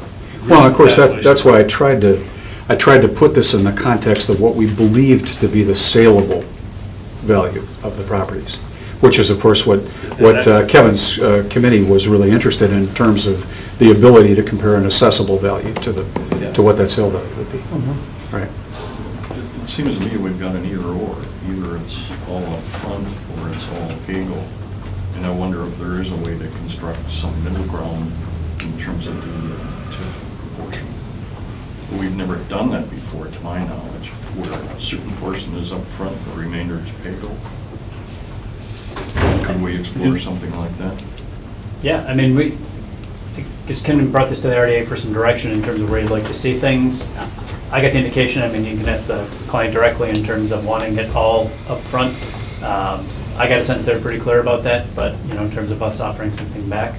Well, of course, that's why I tried to put this in the context of what we believed to be the saleable value of the properties, which is, of course, what Kevin's committee was really interested in terms of the ability to compare an assessable value to what that sale value would be. Mm-hmm. Right. It seems to me we've got an either/or. Either it's all up front or it's all pay-go. And I wonder if there is a way to construct some middle ground in terms of the TIF proportion. We've never done that before, to my knowledge, where a certain portion is up front, the remainder is pay-go. Can we explore something like that? Yeah, I mean, we just kind of brought this to the RDA for some direction in terms of where you'd like to see things. I got the indication, I mean, you can ask the client directly in terms of wanting it all upfront. I got a sense they're pretty clear about that, but, in terms of us offering something back,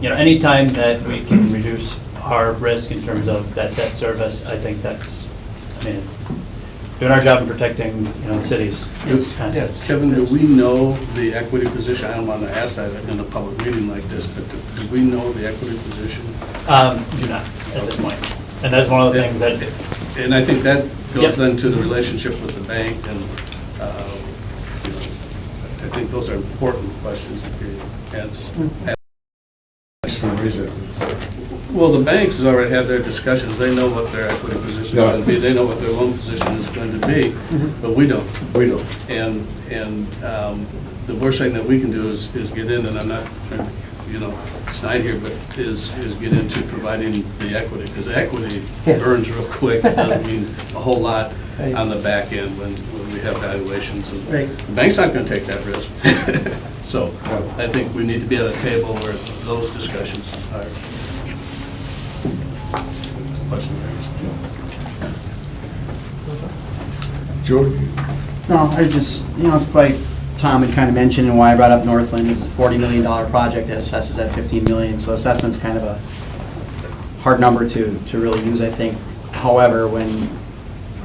anytime that we can reduce our risk in terms of that debt service, I think it's doing our job in protecting, the city's assets. Kevin, do we know the equity position? I don't want to ask that in a public meeting like this, but do we know the equity position? Do not, at this point. And that's one of the things that, And I think that Yep. goes then to the relationship with the bank, and I think those are important questions to be answered. Well, the banks already have their discussions, they know what their equity position is going to be, they know what their loan position is going to be, but we don't. We don't. And the worst thing that we can do is get in, and I'm not, snide here, but is get into providing the equity, because equity burns real quick. It doesn't mean a whole lot on the back end when we have valuations. And Right. the bank's not going to take that risk. So I think we need to be at a table where those discussions are. Question or answer? Joe? No, I just, it's like Tom had kind of mentioned and why I brought up Northland. It's a $40 million project that assesses at $15 million, so assessment's kind of a hard number to really use, I think. However, when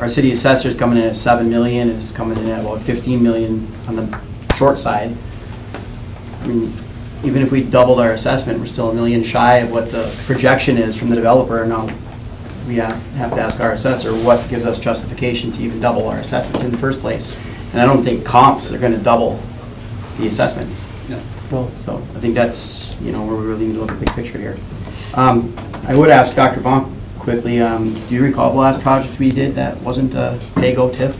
our city assessor's coming in at $7 million, it's coming in at about $15 million on the short side. I mean, even if we doubled our assessment, we're still $1 million shy of what the projection is from the developer. Now, we have to ask our assessor what gives us justification to even double our assessment in the first place. And I don't think comps are gonna double the assessment. Yeah. Well, So I think that's, where we really need to look at the big picture here. I would ask Dr. Vonk quickly, do you recall the last project we did that wasn't a pay-go TIF?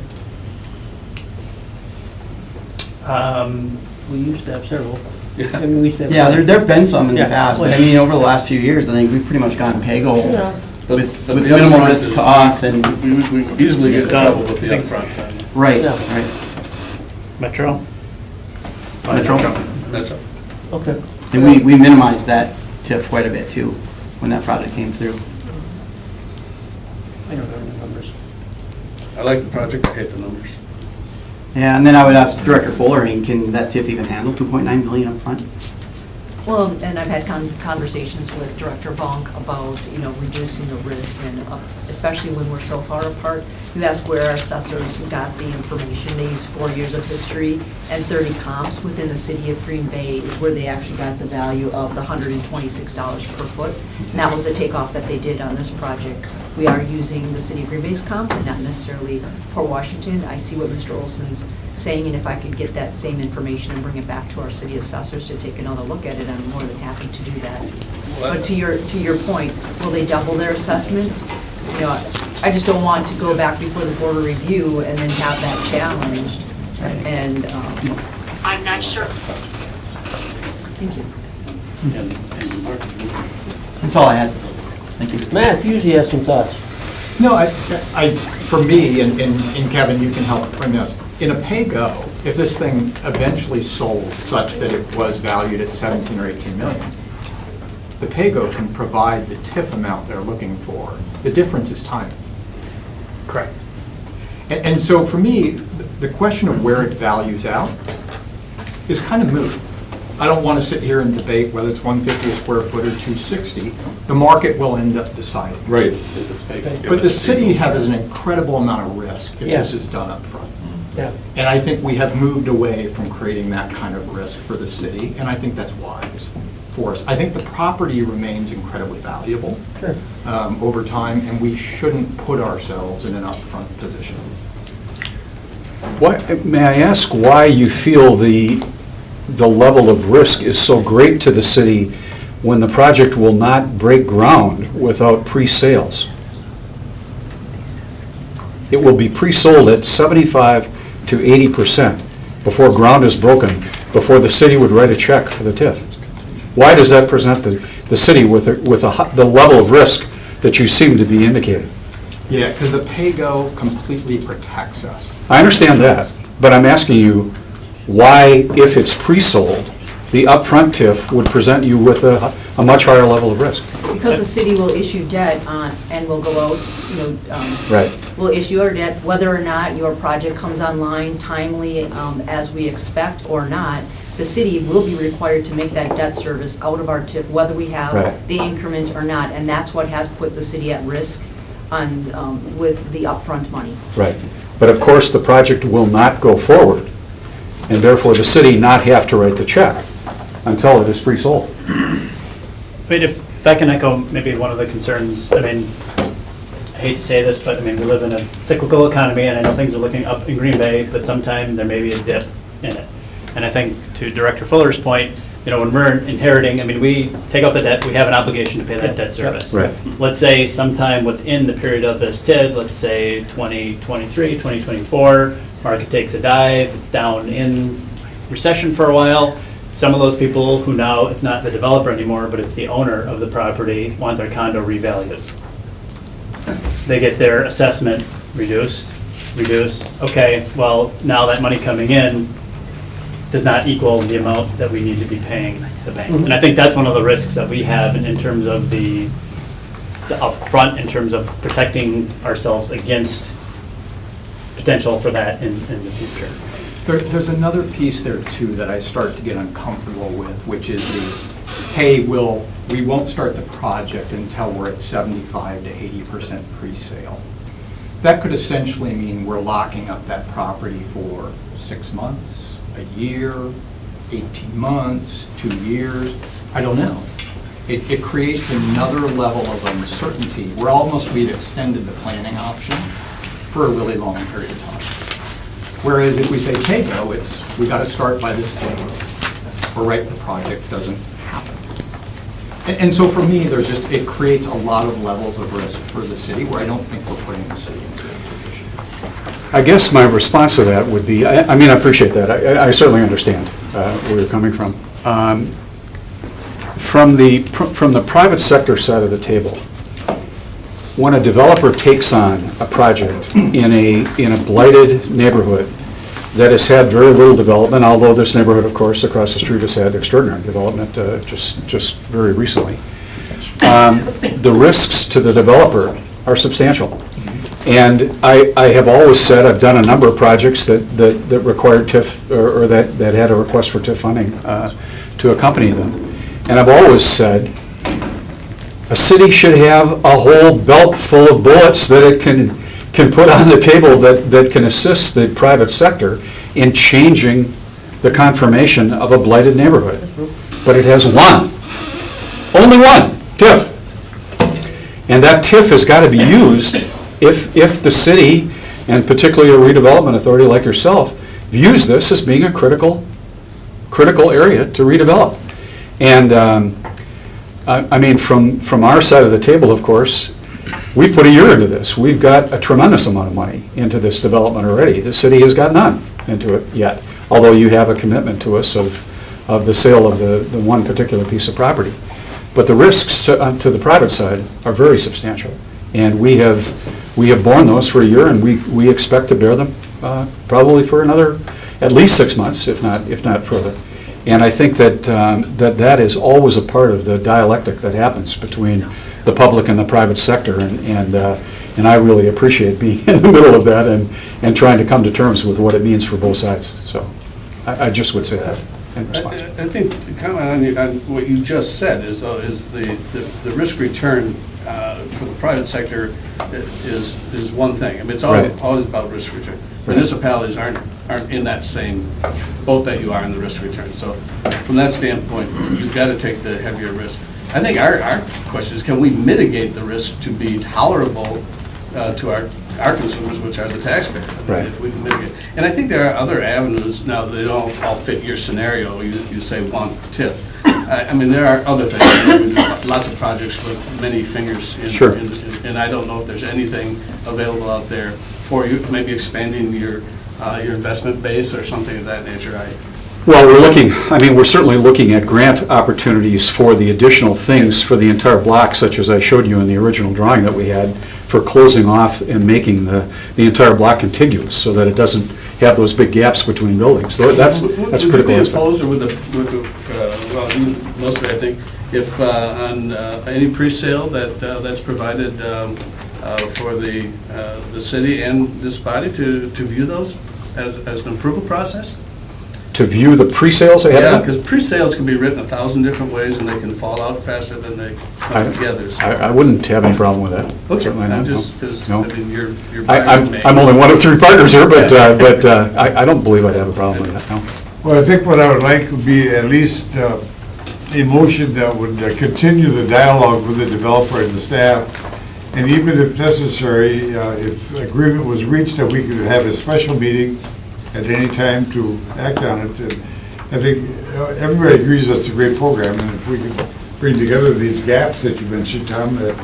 we used to have several. I mean, we used to have. Yeah, there've been some in the Yeah. past, but I mean, over the last few years, I think we've pretty much gotten pay-go Yeah. with But the minimal upfront risk is- to us and, We easily get in trouble with the big upfront. right, Yeah. right. Metro. Metro. That's all. Okay. And we minimized that TIF quite a bit too, when that project came through. I don't know the numbers. I like the project, I hate the numbers. Yeah, and then I would ask Director Fuller, I mean, can that TIF even handle 2.9 million up front? Well, and I've had conversations with Director Vonk about, reducing the risk and especially when we're so far apart. You ask where our assessors got the information. They use 4 years of history and 30 comps within the city of Green Bay is where they actually got the value of the $126 per foot. And that was the takeoff that they did on this project. We are using the city of Green Bay's comps and not necessarily Port Washington. I see what Mr. Olson's saying, and if I could get that same information and bring it back to our city assessors to take another look at it, I'm more than happy to do that. But to your point, will they double their assessment? I just don't want to go back before the board of review and then have that challenged. And, I'm not sure. thank you. That's all I had. Thank you. Matt, you usually have some thoughts. No, for me, and Kevin, you can help bring this, in a pay-go, if this thing eventually sold such that it was valued at 17 or 18 million, the pay-go can provide the TIF amount they're looking for. The difference is time. Correct. And so for me, the question of where it values out is kind of moot. I don't want to sit here and debate whether it's 150 a square foot or 260. The market will end up deciding. Right. But the city has an incredible amount of risk if Yeah. this is done up front. Yeah. And I think we have moved away from creating that kind of risk for the city, and I think that's wise for us. I think the property remains incredibly valuable Sure. over time, and we shouldn't put ourselves in an upfront position. May I ask why you feel the level of risk is so great to the city when the project will not break ground without pre-sales? It will be pre-sold at 75 to 80% before ground is broken, before the city would write a check for the TIF. Why does that present the city with the level of risk that you seem to be indicating? Yeah, because the pay-go completely protects us. I understand that, but I'm asking you why, if it's pre-sold, the upfront TIF would present you with a a much higher level of risk. Because the city will issue debt on, and will go out, Right. will issue our debt, whether or not your project comes online timely as we expect or not, the city will be required to make that debt service out of our TIF, whether we have Right. the increment or not, and that's what has put the city at risk on, with the upfront money. Right. But of course, the project will not go forward, and therefore the city not have to write the check until it is pre-sold. I mean, if I can echo maybe one of the concerns, I mean, I hate to say this, but I mean, we live in a cyclical economy, and I know things are looking up in Green Bay, but sometime there may be a dip in it. And I think to Director Fuller's point, when we're inheriting, I mean, we take out the debt, we have an obligation to pay that debt service. Right. Let's say sometime within the period of this TID, let's say 2023, 2024, market takes a dive, it's down in recession for a while. Some of those people who now, it's not the developer anymore, but it's the owner of the property, want their condo revalued. They get their assessment reduced, okay, well, now that money coming in does not equal the amount that we need to be paying the bank. And I think that's one of the risks that we have in terms of the upfront, in terms of protecting ourselves against potential for that in the future. There's another piece there too that I start to get uncomfortable with, which is hey, we won't start the project until we're at 75 to 80% pre-sale. That could essentially mean we're locking up that property for 6 months, a year, 18 months, 2 years, I don't know. It creates another level of uncertainty where we've extended the planning option for a really long period of time. Whereas if we say PAYGO, we got to start by this date, or the project doesn't happen. And so for me, it creates a lot of levels of risk for the city where I don't think we're putting the city into a position. I guess my response to that would be, I mean, I appreciate that. I certainly understand where you're coming from. From the private sector side of the table, when a developer takes on a project in a blighted neighborhood that has had very little development, although this neighborhood, of course, across the street has had extraordinary development just very recently, the risks to the developer are substantial. And I have always said, I've done a number of projects that required TIF, or that had a request for TIF funding to accompany them. And I've always said, a city should have a whole belt full of bullets that it can put on the table that can assist the private sector in changing the conformation of a blighted neighborhood. But it has one, only one, TIF. And that TIF has got to be used if the city, and particularly a redevelopment authority like yourself, views this as being a critical area to redevelop. And I mean, from our side of the table, of course, we've put a year into this. We've got a tremendous amount of money into this development already. The city has got none into it yet, although you have a commitment to us of the sale of the one particular piece of property. But the risks to the private side are very substantial. And we have borne those for a year, and we expect to bear them probably for another, at least 6 months, if not further. And I think that is always a part of the dialectic that happens between the public and the private sector, and I really appreciate being in the middle of that and trying to come to terms with what it means for both sides. So I just would say that in response. I think to comment on what you just said is the risk return for the private sector is one thing. I mean, it's always about risk return. Municipalities aren't in that same boat that you are in the risk return. So from that standpoint, you've got to take the heavier risk. I think our question is, can we mitigate the risk to be tolerable to our consumers, which are the taxpayers? Right. If we can mitigate. And I think there are other avenues. Now, they don't all fit your scenario. You say one TIF. I mean, there are other things. Lots of projects with many fingers in, Sure. And I don't know if there's anything available out there for you, maybe expanding your investment base or something of that nature. Well, we're certainly looking at grant opportunities for the additional things for the entire block, such as I showed you in the original drawing that we had, for closing off and making the entire block contiguous so that it doesn't have those big gaps between buildings. So that's critical. Would you be opposed, or would well, you mostly, I think, if on any pre-sale that's provided for the city and this body to view those as an approval process? To view the pre-sales ahead Yeah, of because pre-sales can be written 1,000 different ways and they can fall out faster than they come together. So- I wouldn't have any problem with that. Okay, Certainly not, I'm no. just, because, No. I mean, you're I'm only one of 3 partners here, but I don't believe I'd have a problem with that, no. Well, I think what I would like would be at least a motion that would continue the dialogue with the developer and the staff. And even if necessary, if agreement was reached, that we could have a special meeting at any time to act on it. And I think everybody agrees that's a great program, and if we could bring together these gaps that you mentioned, Tom, that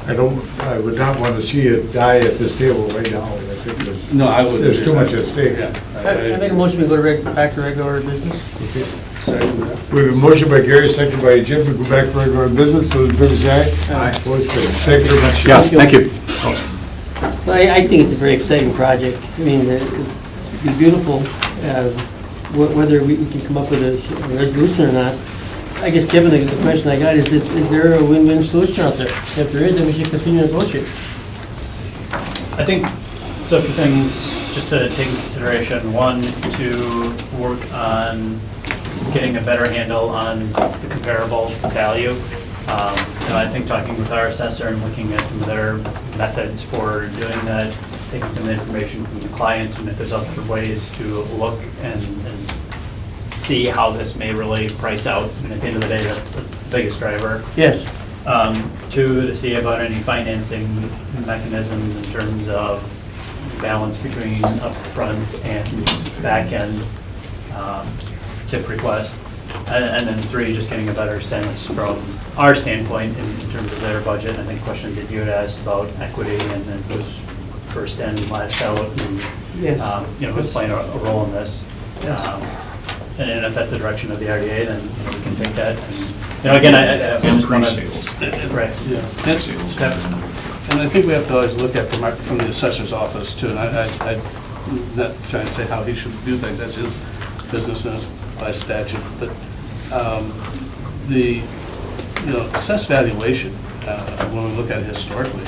I would not want to see it die at this table right now. I think No, I wouldn't. there's too much at stake. Yeah, I make a motion, we go back to regular business. Second that. We have a motion by Gary, second by Jim, to go back to regular business. Those in favor say aye. Aye. Opposed, carried. Thank you very much. Yeah, thank you. Well, I think it's a very exciting project. I mean, it'd be beautiful, whether we can come up with a resolution or not. I guess, Kevin, the question I got is there a win-win solution out there? If there is, then we should continue to negotiate. I think, so a few things just to take into consideration. One, to work on getting a better handle on the comparable value. I think talking with our assessor and looking at some of their methods for doing that, taking some of the information from the client, and if there's other ways to look and see how this may really price out. And at the end of the day, that's the biggest driver. Yes. Two, to see about any financing mechanisms in terms of balance between upfront and back-end TIF request. And then 3, just getting a better sense from our standpoint in terms of their budget. I think questions that you had asked about equity and then who's first in, last out, and Yes. Who's playing a role in this. And if that's the direction of the RDA, then we can take that. And again, I just want to. Right. Yeah, that's, and I think we have to always look at from the assessor's office too, and I'm not trying to say how he should do things, that's his business and it's by statute, but the, assessed valuation, when we look at it historically,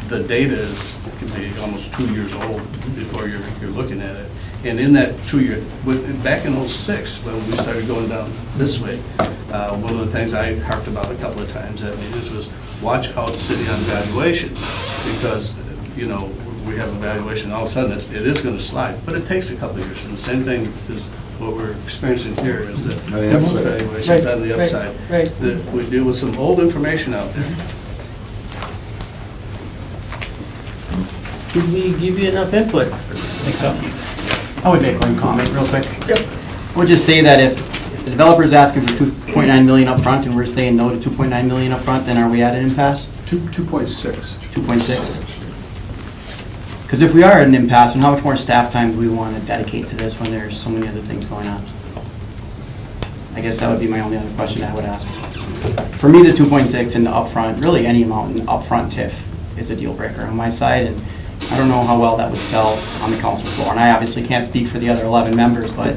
the data can be almost 2 years old before you're looking at it. And in that 2 year, back in '06, when we started going down this way, one of the things I harped about a couple of times at meetings was watch out city on valuation, because, we have a valuation, all of a sudden it is going to slide, but it takes a couple of years. And the same thing is what we're experiencing here, is that most valuations on the upside, that we deal with some old information out there. Did we give you enough input? I think so. I would make one comment real quick. Yep. We'll just say that if the developer is asking for 2.9 million upfront and we're saying no to 2.9 million upfront, then are we at an impasse? 2.6. 2.6? Because if we are at an impasse, then how much more staff time do we want to dedicate to this when there's so many other things going on? I guess that would be my only other question I would ask. For me, the 2.6 and the upfront, really any amount in upfront TIF is a deal breaker on my side, and I don't know how well that would sell on the council floor. And I obviously can't speak for the other 11 members, but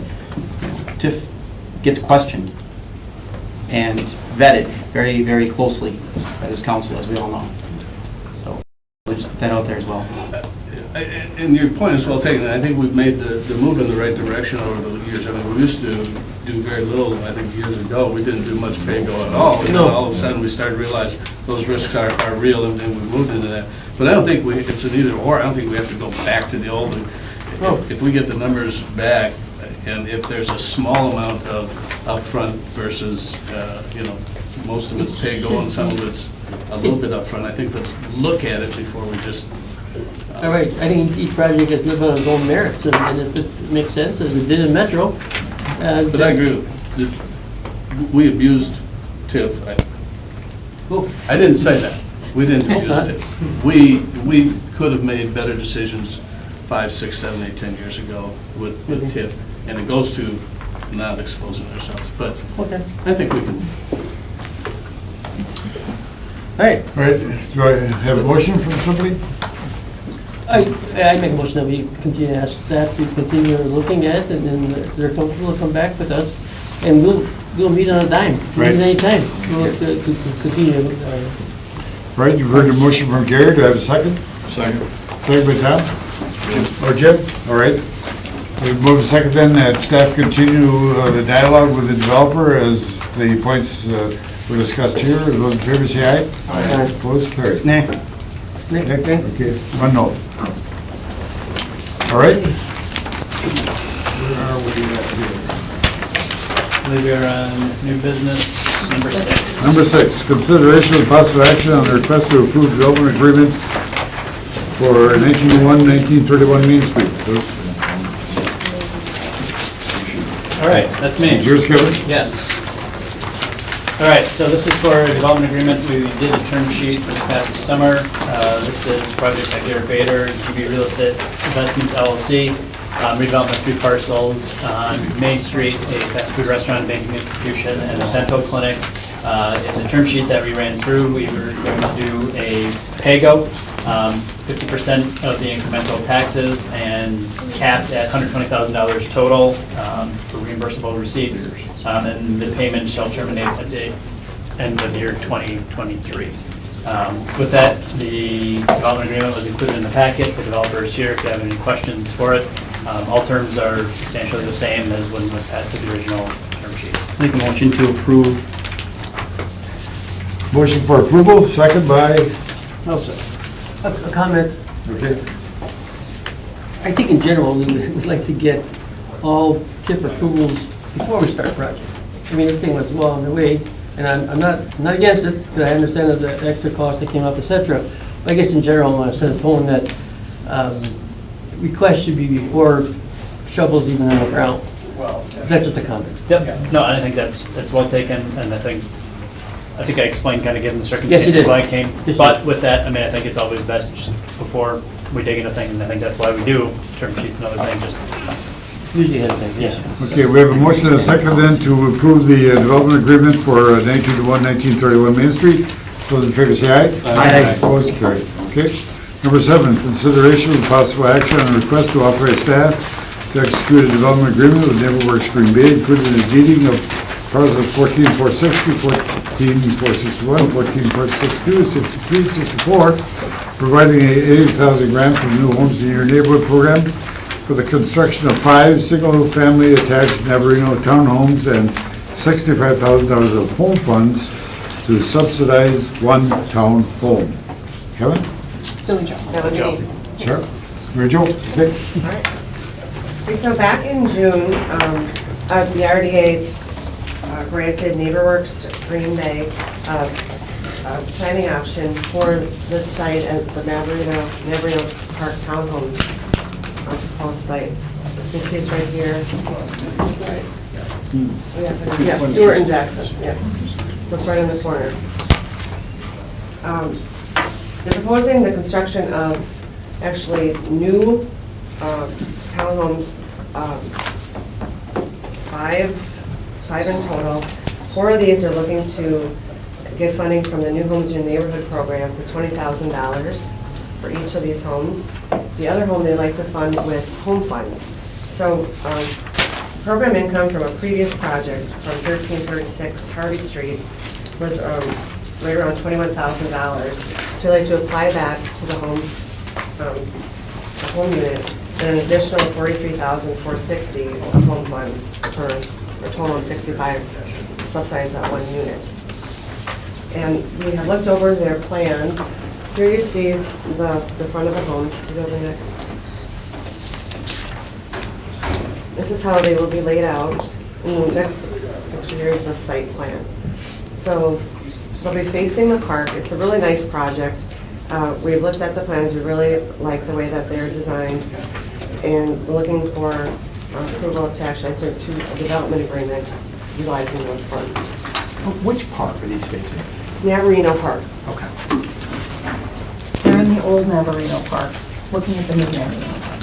TIF gets questioned and vetted very, very closely by this council, as we all know. So we'll just put that out there as well. And your point is well taken. I think we've made the move in the right direction over the years. I mean, we used to do very little, I think years ago. We didn't do much pay-go at all. And then all of a sudden, we started to realize those risks are real, and we moved into that. But I don't think it's an either or. I don't think we have to go back to the old. If we get the numbers back, and if there's a small amount of upfront versus, most of it's pay-go and some of it's a little bit upfront, I think let's look at it before we just. All right, I think each project has lived on its own merits, and if it makes sense, as it did in Metro. But I agree with you. We abused TIF. I didn't say that. We didn't abuse TIF. We could have made better decisions 5, 6, 7, 8, 10 years ago with TIF, and it goes to not exposing ourselves. But I think we can. All right. All right, do I have a motion from somebody? I make a motion that we continue to ask staff to continue looking at it, and then if they're comfortable, they'll come back with us and we'll meet on a dime, we'll Right. meet anytime. We'll continue. Right, you've heard the motion from Gary, do I have a second? Second. Second by Tom? Or Jim? All right. We move a second then, that staff continue the dialogue with the developer as the points were discussed here. Those in favor say aye. Aye. Opposed, carried. Nah. Nick, Okay, one no. All right? Where are we at here? I believe we are on new business number 6. Number 6, consideration of possible action on the request to approve development agreement for 1931 Main Street. All right, that's me. Yours, Kevin? Yes. All right, so this is for a development agreement. We did a term sheet this past summer. This is project by Garrett Bader, GB Real Estate Investments LLC. Redevelopment of 3 parcels on Main Street, a fast food restaurant, banking institution, and a dental clinic. In the term sheet that we ran through, we were going to do a PAYGO, 50% of the incremental taxes, and capped at $120,000 total for reimbursable receipts. And the payment shall terminate at the end of year 2023. With that, the development agreement was included in the packet. The developer is here if you have any questions for it. All terms are substantially the same as when it was passed to the original term sheet. Make a motion to approve. Motion for approval, second by, no, sir. A comment. okay. I think in general, we'd like to get all TIP approvals before we start a project. I mean, this thing was well on the way, and I'm not against it, because I understand the extra cost that came up, et cetera. But I guess in general, I want to set a tone that requests should be before shovels even in the ground. Well, That's just a comment. Yep, no, I think that's well taken, and I think I explained kind of given the Yes, you circumstances did. why I came. Yes, you But did. with that, I mean, I think it's always best just before we dig into things, and I think that's why we do term sheets and other things, just, Usually has been, yes. Okay, we have a motion and a second then to approve the development agreement for 1931 Main Street. Those in favor say aye. Aye. Opposed, carried. Okay. Number 7, consideration with possible action on a request to authorize staff to execute a development agreement with NeighborWorks Green Bay, including the deeding of parcels 14,460, 14,461, 14,462, 63, 64, providing a 80,000 grant from the New Homes in Your Neighborhood program for the construction of 5 single-family attached Navarino townhomes and $65,000 of home funds to subsidize 1 town home. Kevin? Billy Joe. That would be me. Sure. Mary Jo? Okay. All right. Okay, so back in June, the RDA granted NeighborWorks Green Bay a planning option for this site at the Navarino Park Townhomes proposed site. You can see it's right here. Yeah, Stewart and Jackson, yeah. So it's right in the corner. They're proposing the construction of actually new townhomes, 5 in total. 4 of these are looking to get funding from the New Homes in Your Neighborhood program for $20,000 for each of these homes. The other home they'd like to fund with home funds. So program income from a previous project from 1336 Harvey Street was right around $21,000. So we'd like to apply that to the home unit, and an additional $43,460 of home funds for a total of $65 to subsidize that 1 unit. And we have looked over their plans. Here you see the front of the homes. Can you go to the next? This is how they will be laid out. And the next picture here is the site plan. So they'll be facing the park. It's a really nice project. We've looked at the plans. We really like the way that they're designed, and we're looking for approval to actually enter into a development agreement utilizing those funds. Which park are these facing? Navarino Park. Okay. They're in the old Navarino Park, looking at the new Navarino Park.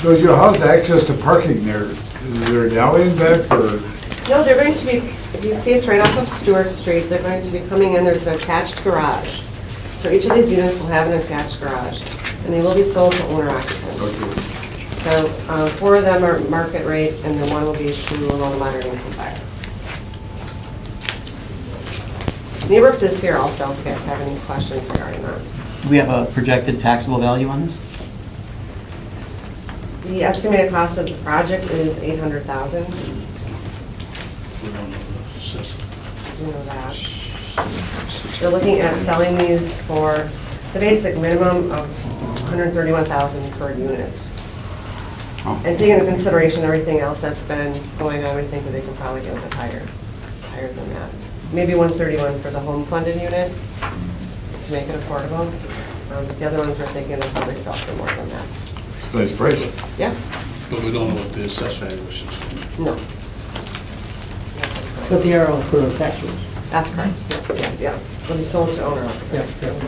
Does your house access to parking there? Is there an alley in back or? No, they're going to be, if you see it's right off of Stewart Street, they're going to be coming in, there's an attached garage. So each of these units will have an attached garage, and they will be sold to owner occupants. So So 4 of them are market rate, and then 1 will be to a low to moderate income buyer. Neighbors is here also, if you guys have any questions regarding that. Do we have a projected taxable value on this? The estimated cost of the project is $800,000. We don't know the system. You know that. They're looking at selling these for the basic minimum of $131,000 per unit. And taking into consideration everything else that's been going on, we think that they can probably get it higher than that. Maybe 131 for the home funded unit to make it affordable. The other ones we're thinking they'll probably sell for more than that. It's a nice price. Yeah, But we don't know what the assessed value is. no. But they are all put on tax rolls. That's correct. Yes, yeah. They'll be sold to owner occupants. Yes.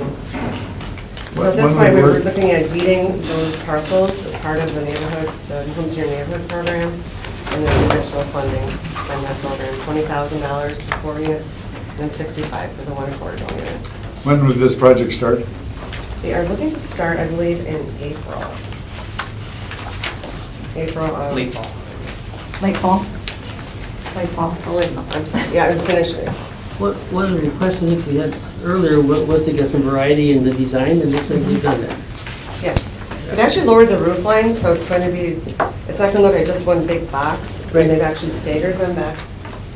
So at this point, we're looking at deeding those parcels as part of the neighborhood, the Homes in Your Neighborhood program, and then additional funding from that program, $20,000 for 4 units, and then $65,000 for the 1 affordable unit. When would this project start? They are looking to start, I believe, in April. April of... Late fall. Late fall? Late fall. Oh, late fall, I'm sorry. Yeah, I'm finishing. What, one of the requests I think we had earlier was to get some variety in the design, and it looks like we've done that. Yes. We've actually lowered the roof line, so it's going to be, it's not going to look like just one big box. Right. They've actually staggered them back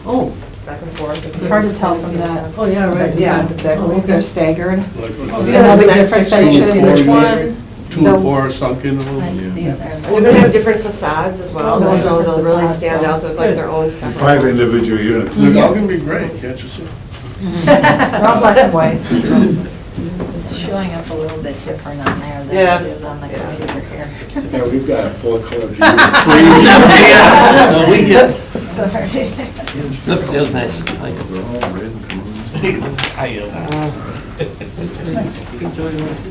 Oh, and forth. It's hard to tell from that. oh, yeah, right. Yeah. They're staggered. Like, They'll be different finishes each one. 2 and 4 sunk in a little bit. These are. And they're going to have different facades as well, Oh, so they'll really facades, stand so- out, they'll look like their own separate. 5 individual units. They're all gonna be great, can't you see? They're all black and white. It's showing up a little bit different on there than Yeah. it is on the Yeah. computer here. Yeah, we've got a full color. So we get, Sorry. Look, that was nice. I like it. They're all red and blue.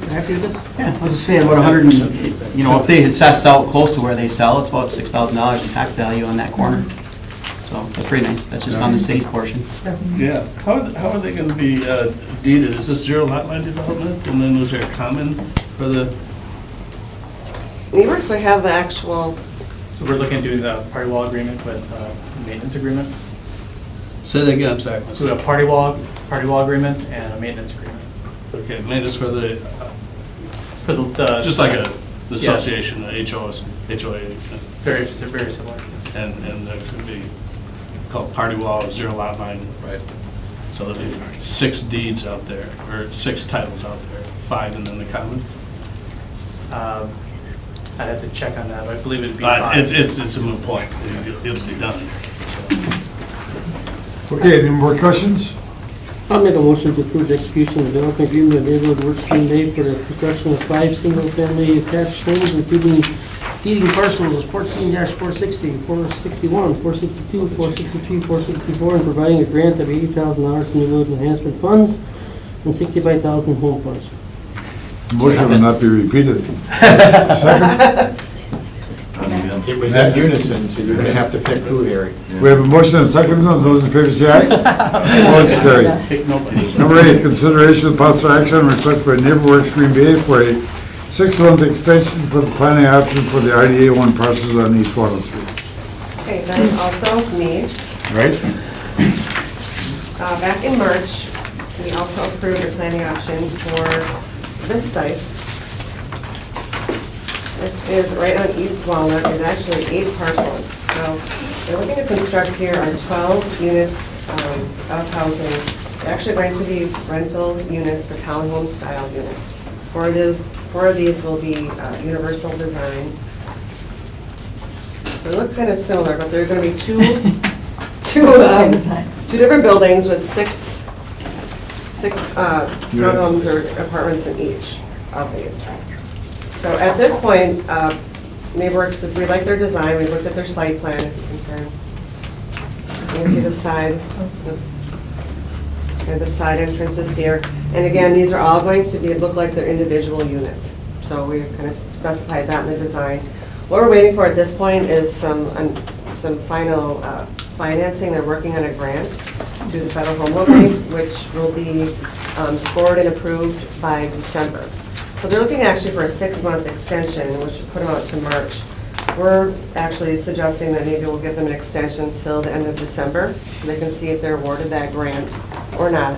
Happy with this? yeah, I was just saying, about 100, you know, if they assessed out close to where they sell, it's about $6,000 in tax value on that corner. So that's pretty nice. That's just on the city's portion. Yeah, how are they gonna be deeded? Is this 0 lot line development? And then was there a common for the, Neighbors, we have the actual, So we're looking to do the party wall agreement with maintenance agreement. say that again, I'm sorry. So we have party wall agreement and a maintenance agreement. Okay, maintenance for the, For the. just like the association, the HOA. Very similar, yes. And there could be called party wall, 0 lot line. Right. So there'll be 6 deeds out there, or 6 titles out there, 5 and then the common. I'd have to check on that, but I believe it'd be fine. It's a moot point. It'll be done. Okay, any more questions? I'll make a motion to approve the execution of the development agreement with Neighborhood Works Team Day for the construction of 5 single-family attached homes, including deeding parcels 14-460, 461, 462, 463, 464, and providing a grant of $80,000 from neighborhood enhancement funds and $65,000 home funds. Motion will not be repeated. Second, It was in unison, so you're gonna have to pick who, Harry. we have a motion and a second. Those in favor say aye. Motion carried. Take note of these. Number 8, consideration of possible action on request by NeighborWorks Green Bay for a 6-month extension for the planning option for the RDA 1 parcels on East Waddle Street. okay, that is also me. Right? Back in March, we also approved a planning option for this site. This is right on East Walnut, it's actually 8 parcels. So they're looking to construct here are 12 units of housing. They're actually going to be rental units for townhome style units. 4 of these will be universal design. They look kind of similar, but they're going to be two different buildings with six townhomes or apartments in each of these. So at this point, NeighborWorks says we like their design, we looked at their site plan, if you can turn. So you can see the side, and the side entrances here. And again, these are all going to be, look like they're individual units. So we kind of specified that in the design. What we're waiting for at this point is some final financing. They're working on a grant through the Federal Home Loan Bank, which will be scored and approved by December. So they're looking actually for a 6-month extension, which would put them out to March We're actually suggesting that maybe we'll give them an extension till the end of December, so they can see if they're awarded that grant or not.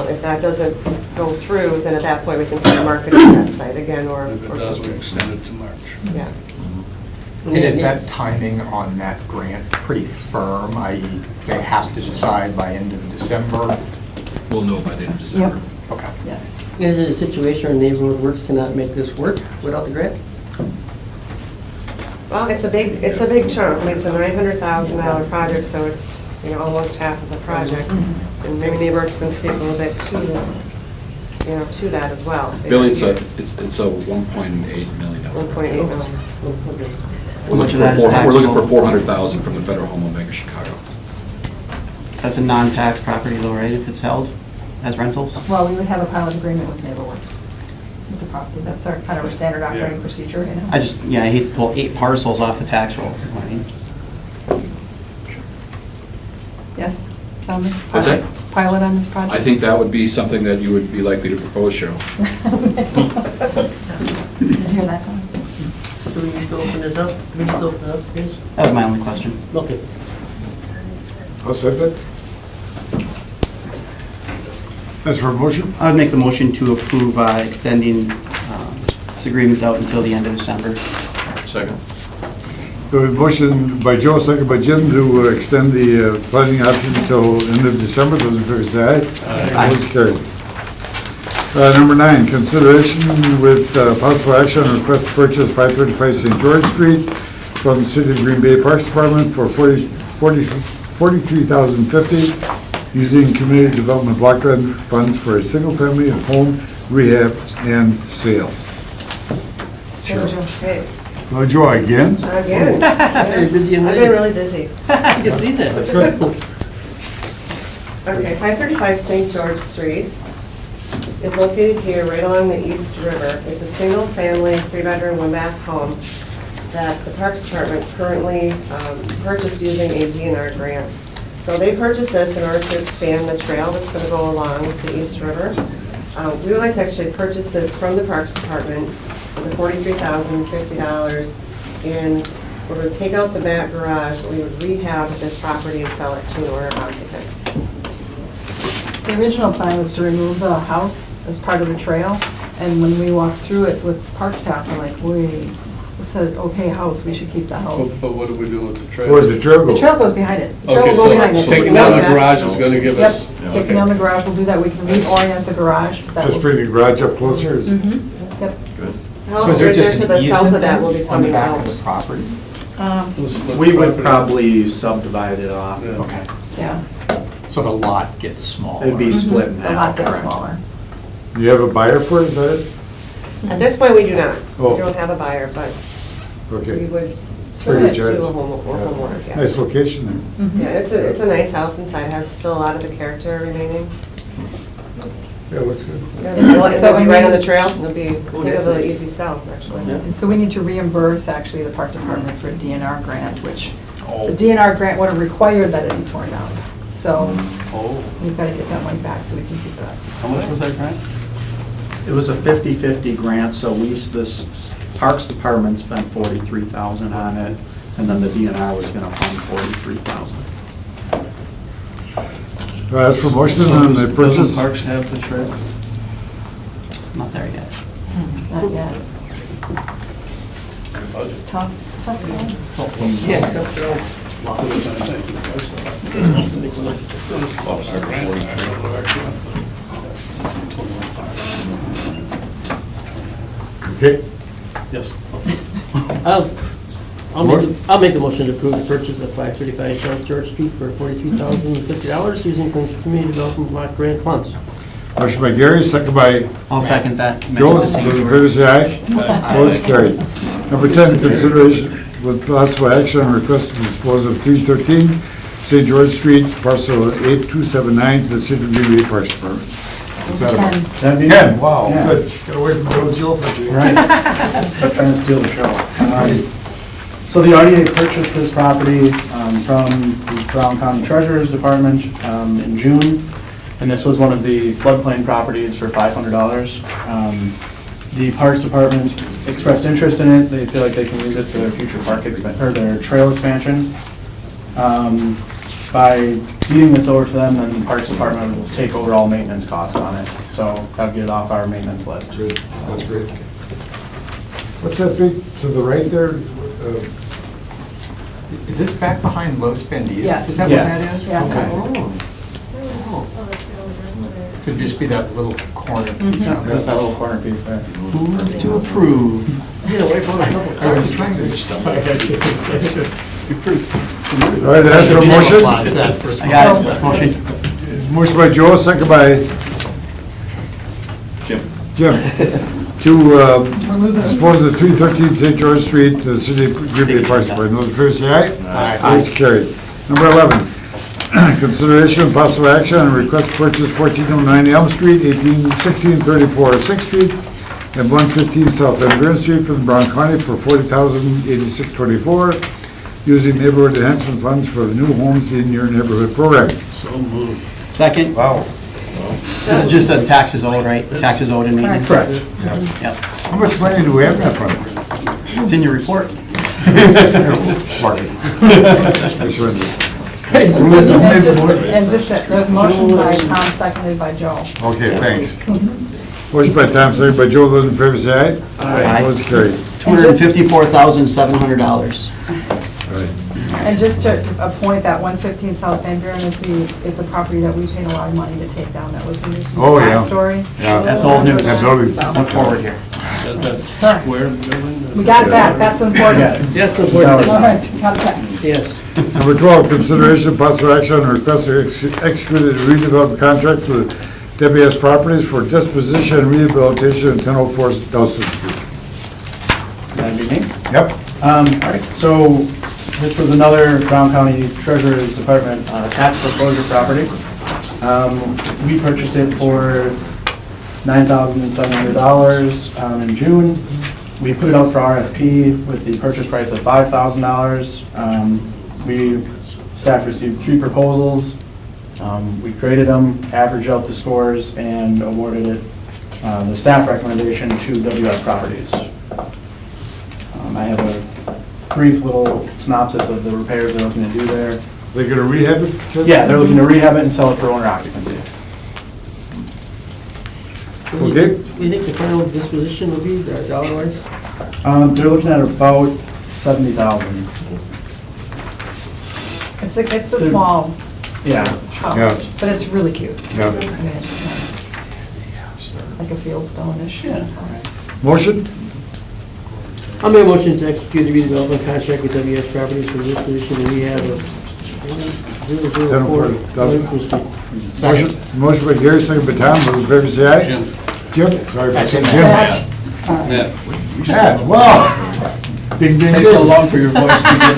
If that doesn't go through, then at that point, we can start marketing that site again, or... If it does, we extend it to March. Yeah. And is that timing on that grant pretty firm, i.e. they have to decide by end of December? We'll know by the end of December. Yep. Okay. Yes. Is it a situation where Neighborhood Works cannot make this work without the grant? Well, it's a big chunk. I mean, it's a $900,000 project, so it's, almost half of the project. And maybe Neighborhoods can speak a little bit to that as well. Billy, it's a 1.8 million. 1.8 million. How much of that is We're looking for taxable? 400,000 from the Federal Home Loan Bank of Chicago. That's a non-tax property though, right, if it's held as rentals? Well, we would have a pilot agreement with Neighborhoods, with the property. That's our kind of our standard operating procedure, I hate to pull 8 parcels off the tax roll, you know what I mean? Yes? Feldman? What's that? Pilot on this project? I think that would be something that you would be likely to propose, Cheryl. Did you hear that, Tom? Do we need to open this up? Do we need to open it up, please? That was my only question. Okay. I'll second. As for a motion? I would make the motion to approve extending this agreement out until the end of December. Second. We have a motion by Joe, second by Jim, to extend the planning option until end of December. Those in favor say aye. Aye. Opposed, carried. Number 9, consideration with possible action on request to purchase 535 St. George Street from the City of Green Bay Parks Department for $43,050 using community development block grant funds for a single-family home rehab and sale. Okay. Well, Joe, again? Again. You're busy and I've ready. been really busy. I can see that. That's good. Okay, 535 St. George Street is located here, right along the East River. It's a single-family, 3-bedroom, 1-bath home that the Parks Department currently purchased using a DNR grant. So they purchased this in order to expand the trail that's going to go along the East River. We would like to actually purchase this from the Parks Department for the $43,050, and we're going to take out the back garage, but we would rehab this property and sell it to an owner occupant. The original plan was to remove the house as part of the trail, and when we walked through it with park staff, we're like, wait, this is an okay house, we should keep the house. But what do we do with the trail? Where's the trail The go? trail goes behind it. The trail Okay, will go behind so it. taking down the garage is gonna give us... Yep, taking down the garage, we'll do that, we can reorient the garage. That Just looks- bring the garage up closer? Yep. The So house is there right just there to an the south easement of that then will be on the coming back of out. the property? We'll split We the would property. probably subdivide it off. Yeah. Okay. Yeah, So the lot gets smaller? It'd be split in the half. lot gets Correct. smaller. Do you have a buyer for it, is that it? At this point, we do not. Oh. We don't have a buyer, but we Okay. would For sell your it to choice. a homeowner, yeah. Nice location there. Yeah, it's a nice house inside, it has still a lot of the character remaining. Yeah, looks good. It'll be right on the trail, it'll be, think of an easy sell, actually. And so we need to reimburse, actually, the park department for a DNR grant, which, Oh. the DNR grant would have required that it be torn down. So Oh, we've got to get that money back so we can keep it up. how much was that grant? It was a 50/50 grant, so this Parks Department spent 43,000 on it, and then the DNR was gonna fund 43,000. As for motion So on does- the purchase, Doesn't Parks have the trail? It's not there yet. Not yet. It's tough, it's tough. Yeah. okay, Yes. I'll make the motion to approve the purchase of 535 South George Street for $43,050 using community development block grant funds. motion by Gary, second by I'll second that. Joe, Mention those the in same favor word. say aye. Opposed, carried. Number 10, consideration with possible action on request to dispose of 313 St. George Street, parcel 8279 to the City of Green Bay Parks Department. What's that about? That'd be- Ken, wow, Yeah. good. Get away from little Joe for a change. Right. Trying to steal the show. So the RDA purchased this property from the Brown County Treasurer's Department in June, and this was one of the floodplain properties for $500. The Parks Department expressed interest in it. They feel like they can use it for their future or their trail expansion. By deeding this over to them, then the Parks Department will take over all maintenance costs on it. So that'll get it off our maintenance list. Good, that's great. What's that big to the right there? Is this back behind Los Pendios? Yes. Is that what Yes. that is? Yes. Okay. So it'd just be that little corner. Yeah, just that little corner piece there. Move to approve. I was trying to stop. All right, ask for a motion. I got it. Motion. Motion by Joe, second by Jim. To dispose of the 313 St. George Street to the city of Green Bay Parks Department. Those in favor say aye. Aye. It's carried. Number 11, consideration and possible action on request to purchase 1409 Elm Street, 1634 6th Street, and 115 South End Grand Street from Brown County for $40,086.24, using neighborhood enhancement funds for the new homes in your neighborhood program. So moved. Second. Wow. This is just a taxes owed, right? Taxes owed and maintenance? Correct. Yep. How much money do we have in that fund? It's in your report. Smart. I surrender. And just that, there's motion by Tom, seconded by Joe. Okay, thanks. Motion by Tom, second by Joe. Those in favor say aye. Aye. Those carried. $254,700. All right. And just to appoint that 115 South Van Buren is a property that we paid a lot of money to take down. That was the nuisance Oh, yeah. story. Yeah. That's old news. That building. Look forward here. Is that that square building? We got it back, that's important. That's the All important. right, got it back. Yes. Number 12, consideration of possible action on request to execute a redevelopment contract with WS Properties for disposition and rehabilitation of 1004 Dawson Street. That'd be me. Yep. All right, so this was another Brown County Treasurer's Department tax foreclosure property. We purchased it for $9,700 in June. We put it out for RFP with the purchase price of $5,000. Staff received 3 proposals. We graded them, averaged out the scores, and awarded it the staff recommendation to WS Properties. I have a brief little synopsis of the repairs they're looking to do there. They're gonna rehab it? Yeah, they're looking to rehab it and sell it for owner occupancy. Okay. What do you think the final disposition will be, dollar-wise? They're looking at about $70,000. It's a small Yeah. Yeah. house, but it's really cute. Yeah. I mean, it's nice. It's like a fieldstone-ish. Motion? I'll make a motion to execute the redevelopment contract with WS Properties for disposition and rehab of 004 Lincoln Street. Motion by Gary, second by Tom. Those in favor say aye. Jim? Sorry, Jim. Matt. Matt, wow. Ding, ding, Takes so ding. long for your voice to get.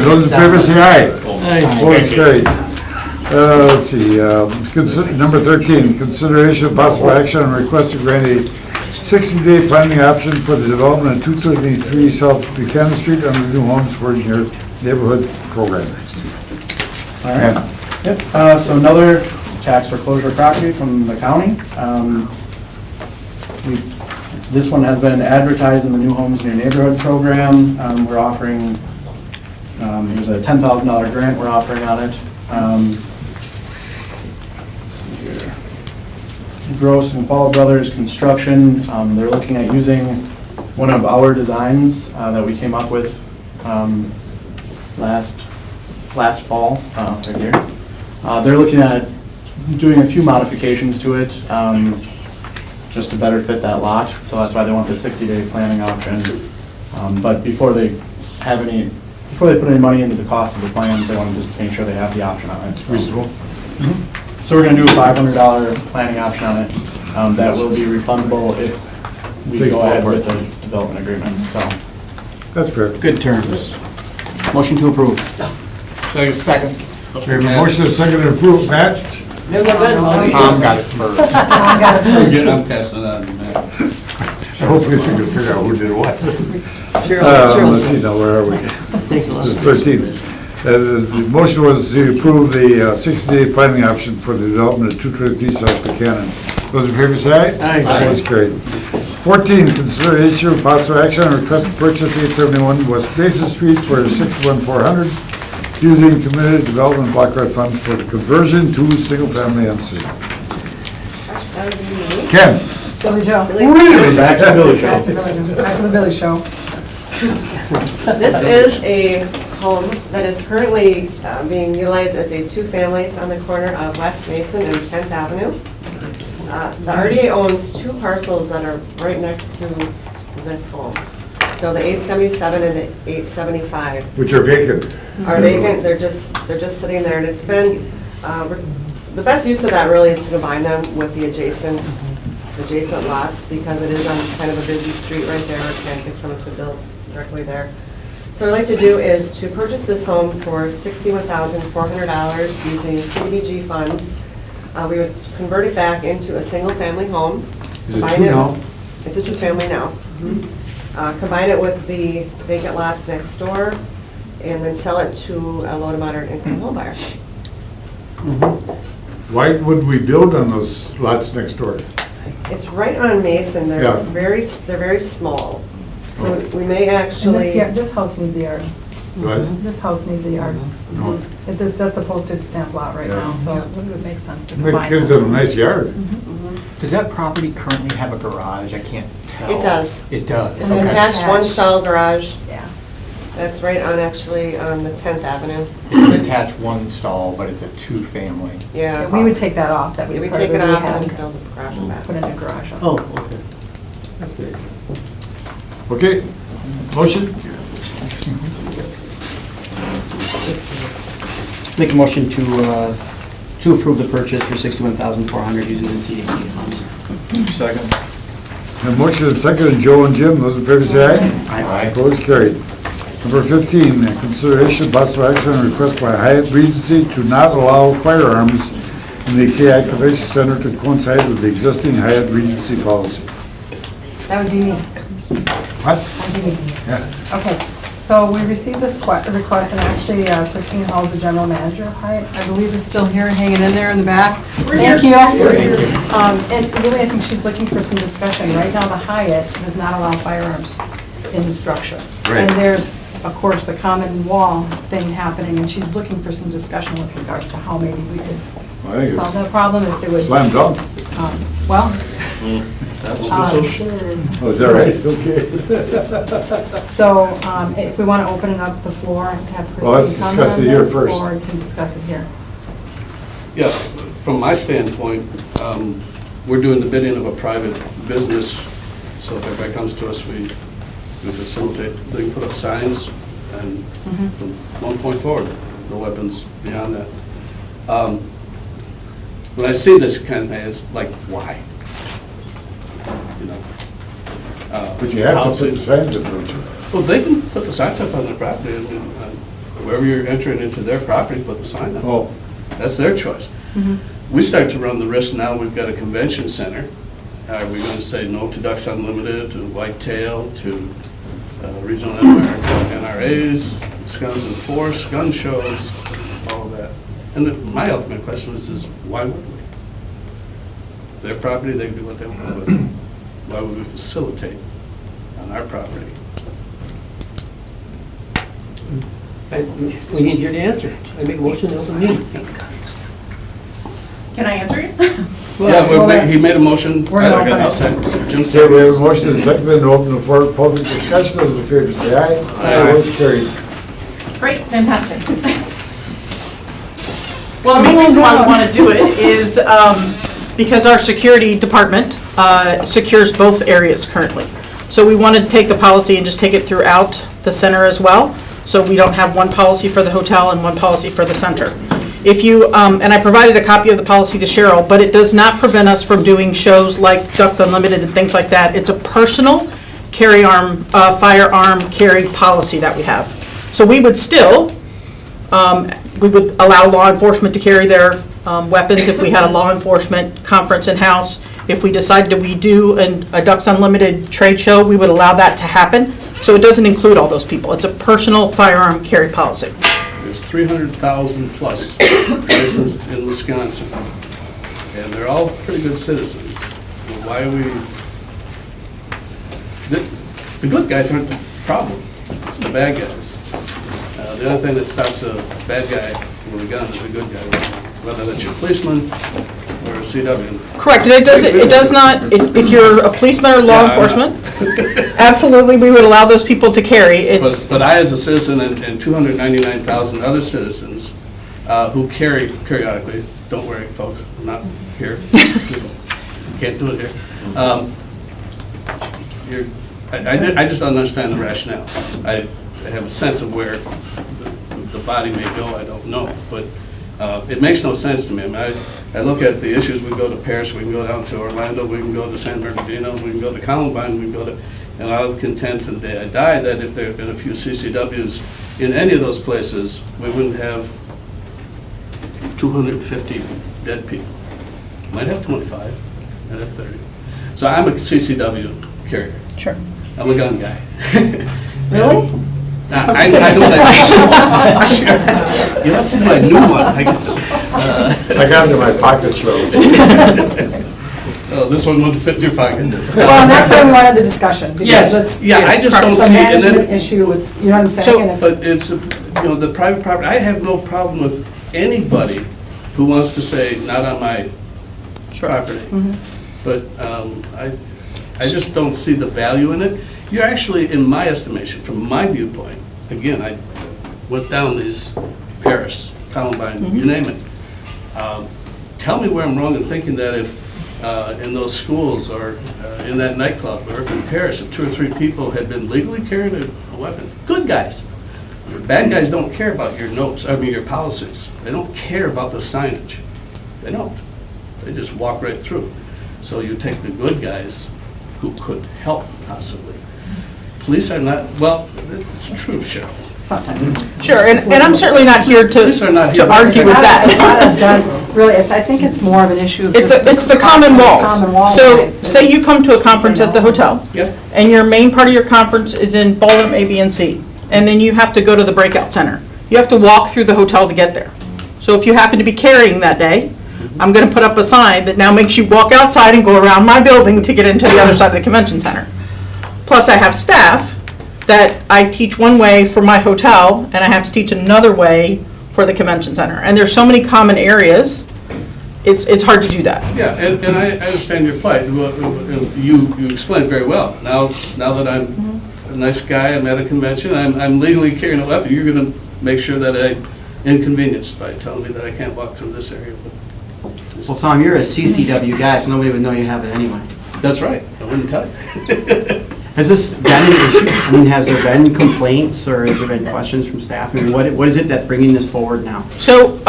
Those in favor say aye. Aye. Vote is carried. Let's see, number 13, consideration of possible action on request to grant a 60-day planning option for the development of 233 South Buchanan Street under new homes for your neighborhood program. All right. Yep, so another tax foreclosure property from the county. This one has been advertised in the New Homes in Your Neighborhood program. We're offering, there's a $10,000 grant we're offering on it. Let's see here. Gross and Paul Brothers Construction, they're looking at using one of our designs that we came up with last fall, right here. They're looking at doing a few modifications to it, just to better fit that lot, so that's why they want the 60-day planning option. But before they put any money into the cost of the plans, they want to just make sure they have the option on it. So. Reasonable. So we're gonna do a $500 planning option on it, that will be refundable if we Big go ahead fall with the development agreement, so. That's fair. Good terms. Motion to approve. Second. We have a motion and a second to approve. Matt? Tom got it first. I'm passing it on to Matt. Hopefully we can figure out who did what. Let's see now, where are we? Thanks a lot. This is 13. The motion was to approve the 60-day planning option for the development of 223 South Buchanan. Those in favor say aye. Aye. Opposed, carried. 14, consideration of possible action on request to purchase 871 West Basin Street for $61,400 using committed development block grant funds for the conversion to single-family MC. That would be me. Ken? Billy Joe. Back to Billy Show. Back to Billy Joe. Back to the Billy Show. This is a home that is currently being utilized as a two-family. It's on the corner of West Mason and 10th Avenue. The RDA owns two parcels that are right next to this home. So the 877 and the 875 Which are vacant. are vacant. They're just sitting there, and it's been, the best use of that really is to combine them with the adjacent lots, because it is on kind of a busy street right there. Can't get someone to build directly there. So what I'd like to do is to purchase this home for $61,400 using CDBG funds. We would convert it back into a single-family home. Is it Combine two now? It's a two-family now. Combine it with the vacant lots next door, and then sell it to a low to moderate income home buyer. Why would we build on those lots next door? It's right on Mason. Yeah. They're very small. So we may And actually. this house needs a yard. Right? This house needs a yard. No. That's a postage stamp lot right Yeah. now, so it would make sense to It combine gives those. them a nice yard. Does that property currently have a garage? I can't tell. It does. It does? It's an Okay. attached one-stall garage. Yeah. That's right on, actually, on the 10th Avenue. It's an attached one stall, but it's a two-family. Yeah. We would take that off, that would Yeah, be we part of take the it off and rehab. then build the garage back. Put in a garage. Oh, okay. That's good. Okay, motion? Make a motion to approve the purchase for $61,400 using the CDBG funds. Second. A motion and second, and Joe and Jim, those in favor say aye. Aye. Opposed, carried. Number 15, consideration of possible action on request by Hyatt Regency to not allow firearms in the KI Convention Center to coincide with the existing Hyatt Regency policy. That would be me. What? That'd be me. Yeah. Okay, so we received this request, and actually Christine Hall's the general manager of Hyatt. I believe it's still here, hanging in there in the back. Thank you. And really, I think she's looking for some discussion. Right now, the Hyatt does not allow firearms in the structure. Right. And there's, of course, the common wall thing happening, and she's looking for some discussion with regards to how maybe we could I think solve it's that problem, if they would. slam dunk. Well, Oh, is that right? Okay. so if we want to open it up the floor and have Well, let's Christine comment discuss on it here this, first. or we can discuss it here. Yeah, from my standpoint, we're doing the bidding of a private business, so if anybody comes to us, we facilitate, they can put up signs, and from one point forward, no weapons beyond that. When I see this kind of thing, it's like, why? You know? But you have to put the signs up, don't you? Well, they can put the signs up on their property, and wherever you're entering into their property, put the sign up. Oh, That's their choice. We start to run the risk now, we've got a convention center. Are we going to say no to Ducks Unlimited, to Whitetail, to regional NRAs, Guns and Force, gun shows, all of that? And my ultimate question is why would we? Their property, they can do what they want with it. Why would we facilitate on our property? We need your answer. I make a motion to open meeting. Can I answer you? He made a motion. We're gonna open it. I'll second. Jim okay, we have a seconds. motion and second, to open the floor for public discussion. Those in favor say aye. Opposed, carried. Great, fantastic. Well, the main reason why we want to do it is because our security department secures both areas currently. So we want to take the policy and just take it throughout the center as well. So we don't have one policy for the hotel and one policy for the center. If you, and I provided a copy of the policy to Cheryl, but it does not prevent us from doing shows like Ducks Unlimited and things like that. It's a personal firearm carry policy that we have. So we would still, we would allow law enforcement to carry their weapons if we had a law enforcement conference in-house. If we decided we do a Ducks Unlimited trade show, we would allow that to happen. So it doesn't include all those people. It's a personal firearm carry policy. There's 300,000 plus licensed in Wisconsin, and they're all pretty good citizens. why are we, the good guys aren't the problem, it's the bad guys. The only thing that stops a bad guy with a gun is a good guy, whether that's your policeman or a CW. Correct, and it does not, if you're a policeman or law Yeah, I'm enforcement, absolutely, we would allow those people to carry. It's, But I, as a citizen, and 299,000 other citizens who carry periodically, don't worry, folks, I'm not here. Can't do it here. I just don't understand the rationale. I have a sense of where the body may go, I don't know, but it makes no sense to me. I mean, I look at the issues, we go to Paris, we can go down to Orlando, we can go to San Bernardino, we can go to Columbine, we can go to, and I was content to the day I die that if there had been a few CCWs in any of those places, we wouldn't have 250 dead people. Might have 25, might have 30. So I'm a CCW carrier. sure. I'm a gun guy. Really? I know that. You must see my new one. I got it in my pocket, Charles. Oh, this one won't fit in your pocket. Well, and that's why we wanted the discussion, Yes, because it's, yeah, I just don't it's a see- and then- management issue, it's, you know what I'm saying? And if- But it's, the private property, I have no problem with anybody who wants to say, not on my property. But I just don't see the value in it. You're actually, in my estimation, from my viewpoint, again, I went down these Paris, Columbine, you name it. Tell me where I'm wrong in thinking that if in those schools or in that nightclub or if in Paris, if 2 or 3 people had been legally carrying a weapon, good guys. Bad guys don't care about your notes, your policies. They don't care about the signage. They don't. They just walk right through. So you take the good guys who could help possibly. Police are not, well, it's true, Cheryl. Sometimes. Sure, and I'm certainly not here to Police are not here to- argue with that. It's not a gun, really, I think it's more of an issue of It's just. the common Common walls. walls, So, right, say you come to a conference at the hotel, Yep. and your main part of your conference is in ballroom A, B, and C, and then you have to go to the breakout center. You have to walk through the hotel to get there. So if you happen to be carrying that day, I'm gonna put up a sign that now makes you walk outside and go around my building to get into the other side of the convention center. Plus, I have staff that I teach one way for my hotel, and I have to teach another way for the convention center. And there's so many common areas, it's hard to do that. Yeah, and I understand your plight. You explained very well. Now that I'm a nice guy, I'm at a convention, I'm legally carrying a weapon, you're gonna make sure that I'm inconvenienced by telling me that I can't walk through this area. Well, Tom, you're a CCW guy, so nobody would know you have it anyway. That's right, I wouldn't tell you. Has this been an issue? I mean, has there been complaints or has there been questions from staff? I mean, what is it that's bringing this forward now? So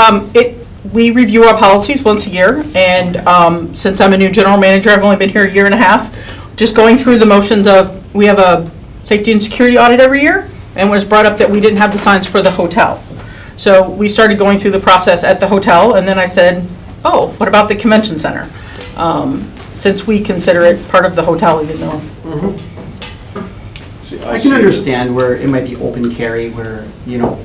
we review our policies once a year, and since I'm a new general manager, I've only been here a year and a half, just going through the motions of, we have a safety and security audit every year, and it was brought up that we didn't have the signs for the hotel. So we started going through the process at the hotel, and then I said, oh, what about the convention center? Since we consider it part of the hotel, even though. I can understand where it might be open carry, where,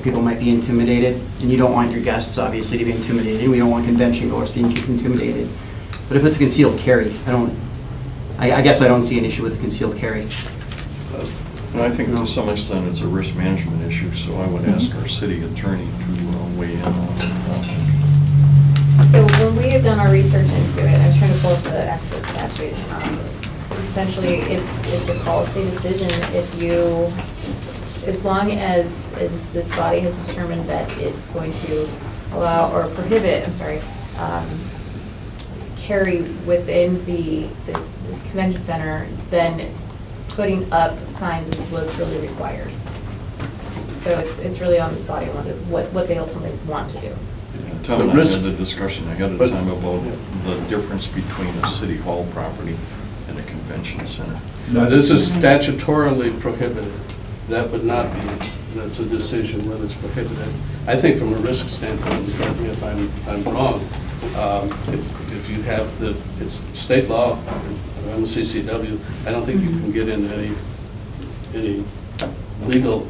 people might be intimidated, and you don't want your guests, obviously, to be intimidated. We don't want convention goers being intimidated. But if it's a concealed carry, I guess I don't see an issue with a concealed carry. And I think to some extent it's a risk management issue, so I would ask our city attorney to weigh in on it. So when we have done our research into it, I was trying to pull up the actual statute. Essentially, it's a policy decision if you, as long as this body has determined that it's going to allow or prohibit, carry within this convention center, then putting up signs is what's really required. So it's really on this body what they ultimately want to do. Tom and I had the discussion ahead of time about the difference between a city hall property and a convention center. No, this is statutorily prohibited. That would not be, that's a decision whether it's prohibited. I think from a risk standpoint, correct me if I'm wrong, if you have it's state law, I'm a CCW, I don't think you can get into any legal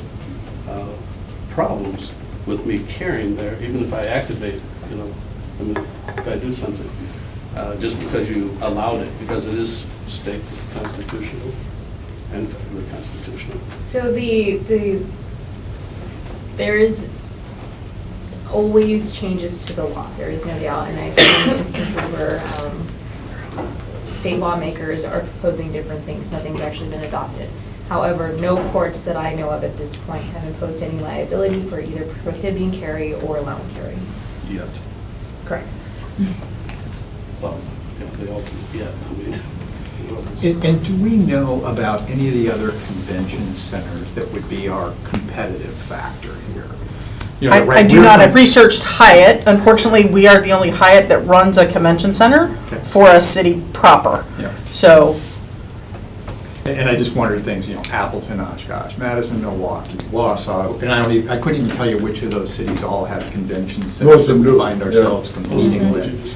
problems with me carrying there, even if I activate, if I do something. just because you allowed it, because it is state constitutional and federally constitutional. So there is always changes to the law, there is no doubt, and I've seen instances where state lawmakers are proposing different things, nothing's actually been adopted. However, no courts that I know of at this point have imposed any liability for either prohibiting carry or allowing carry. Yet. Correct. Well, the ultimate yet, I mean. And do we know about any of the other convention centers that would be our competitive factor here? You know, I right, do we're- not. I've researched Hyatt. Unfortunately, we are the only Hyatt that runs a convention center Okay. for a city proper. Yeah. So, And I just wondered things, you know, Appleton, Oshkosh, Madison, Milwaukee, Wausau, and I couldn't even tell you which of those cities all have convention Most centers of that them we do, find yeah. ourselves competing with.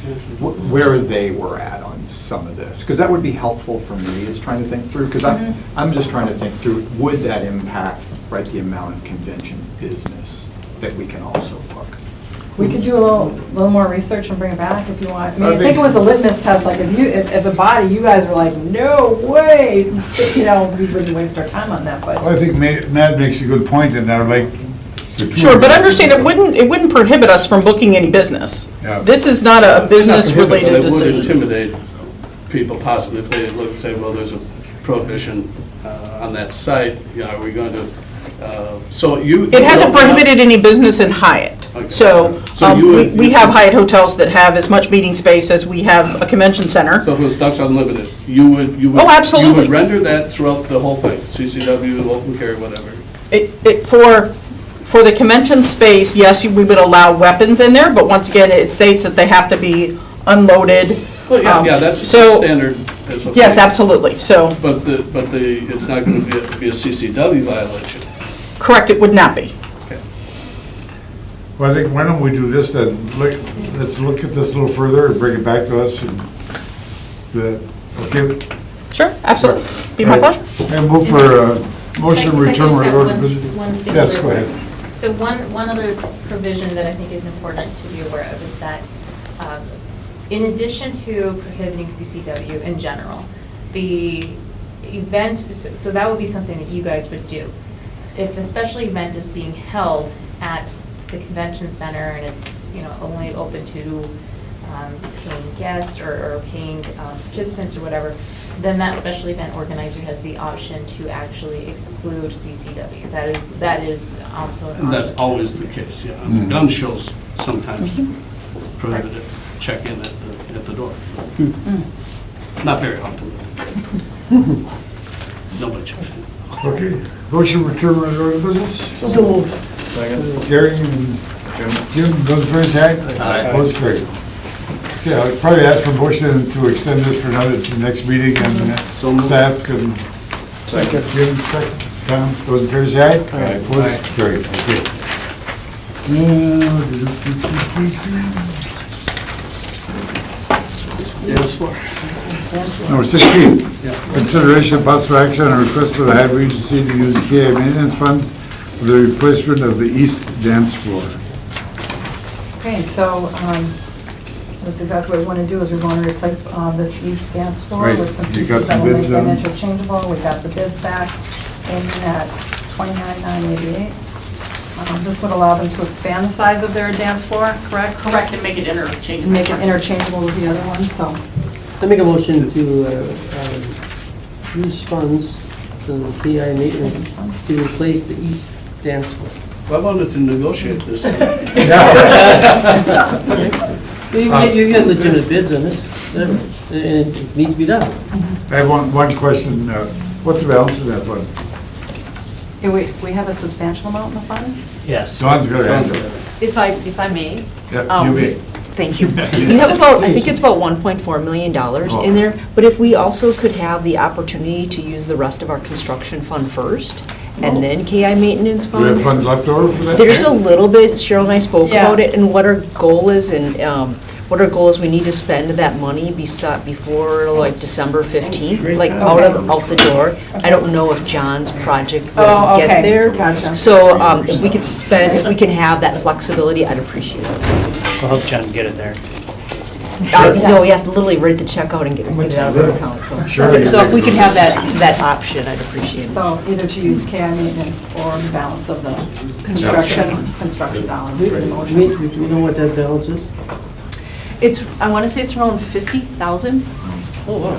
Where they were at on some of this, because that would be helpful for me, is trying to think through, because I'm just trying to think through, would that impact, right, the amount of convention business that we can also book? We could do a little more research and bring it back if you want. I mean, I I think think- it was a litmus test, like if a body, you guys were like, no way, you know, we wouldn't waste our time on that, but. I think Matt makes a good point in there, like. the two- sure, but understand, it wouldn't prohibit us from booking any business. Yeah. This is not a business-related It would decision. intimidate people possibly if they look and say, well, there's a prohibition on that site, you know, are we going to, so you. It hasn't prohibited any business in Hyatt. Okay. So, So you would- we have Hyatt hotels that have as much meeting space as we have a convention center. So if it was Ducks Unlimited, you would. Oh, absolutely. You would render that throughout the whole thing, CCW, open carry, whatever. For the convention space, yes, we would allow weapons in there, but once again, it states that they have to be unloaded. Well, yeah, that's so- standard. as a- Yes, absolutely, so, But it's not going to be a CCW violation. correct, it would not be. Okay. Well, I think, why don't we do this then? Let's look at this a little further and bring it back to us. And okay? Sure, absolutely, be my pleasure. And move for motion to If I could return. just have or- one thing Yes, real go quick. ahead. So one other provision that I think is important to be aware of is that in addition to prohibiting CCW in general, the event, so that would be something that you guys would do. If a special event is being held at the convention center and it's, you know, only open to paying guests or paying participants or whatever, then that special event organizer has the option to actually exclude CCW. That is also an option. And that's always the case, yeah. I mean, gun shows sometimes prohibited check-in at the door. Not very often. Nobody checks in. Okay, motion to return to regular business. Gary and Jim, those in favor say aye. Motion carried. Okay, I'll probably ask for motion to extend this for another, to the next meeting, and staff can. Jim, second. Tom, those in favor say aye. Aye. Motion carried, okay. Yes, for. Number 16, consideration of possible action on a request by the Hyatt Regency to use KA maintenance funds for the replacement of the east dance floor. Okay, so, that's exactly what we want to do, is we want to replace this east dance floor Right, with some you pieces got some that will make bids them in? interchangeable. We got the bids back in at $29,988. This would allow them to expand the size of their dance floor, correct? Correct, and make it interchangeable. Make it interchangeable with the other ones, so. I make a motion to use funds from the PI maintenance to replace the east dance floor. I wanted to negotiate this. You got legitimate bids on this, and it needs to be done. I have one question, what's the balance in that fund? We have a substantial amount in the fund? Yes. Dawn's got to answer. If I may. Yeah, you may. Thank you. We have about, I think it's about $1.4 million in there, but if we also could have the opportunity to use the rest of our construction fund first, and then KI maintenance Do we have fund. funds left over for that? There's a little bit, Cheryl and I spoke Yeah. about it, and what our goal is, and what our goal is, we need to spend that money before like December 15th, like out the door. I don't know if John's project Oh, will okay. get there. Gotcha. So if we could spend, if we can have that flexibility, I'd appreciate it. We'll help Jen get it there. No, you have to literally write the check out and get it out of our account, so. Sure. So if we could have that option, I'd appreciate it. So either to use CAD maintenance or the balance of the construction dollar. Do you know what that balance is? I want to say it's around 50,000.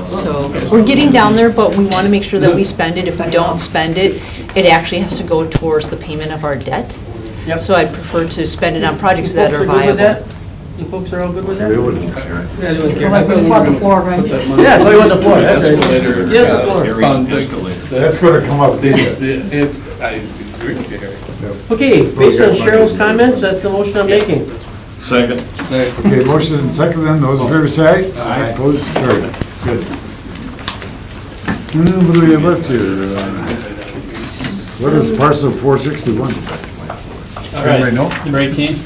So we're getting down there, but we want to make sure that we spend it. If we don't spend it, it actually has to go towards the payment of our debt. Yep. So I'd prefer to spend it on projects that are You folks good with viable. that? You folks are all good with that? They wouldn't. Yeah, you wouldn't care. Like we just want the floor, right? Yeah, so you want the floor, that's right. Escalator, Yes, the floor. area escalator. That's gonna come up, didn't it? I agree with you, Harry. Okay, based on Cheryl's comments, that's the motion I'm making. Second. Okay, motion and second then, those in favor say aye. Aye. Opposed, carried. Good. What do we have left here? What is parcel 461? All right, Anybody know? number 18.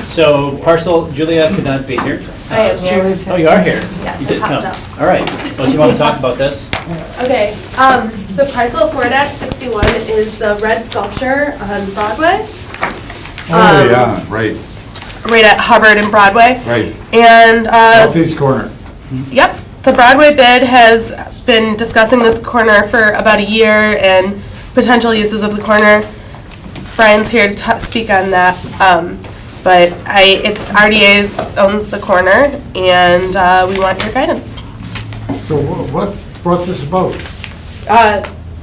So parcel, Julia could not be here. I am here. Oh, you are here? Yes, You I did popped come. up. All right, well, do you want to talk about this? Okay, so parcel 4-61 is the red sculpture on Broadway, Oh, yeah, right, right at Hubbard and Broadway. right. And, Southeast corner. yep, the Broadway bid has been discussing this corner for about a year and potential uses of the corner. Brian's here to speak on that, but it's RDA's owns the corner, and we want your guidance. So what brought this about?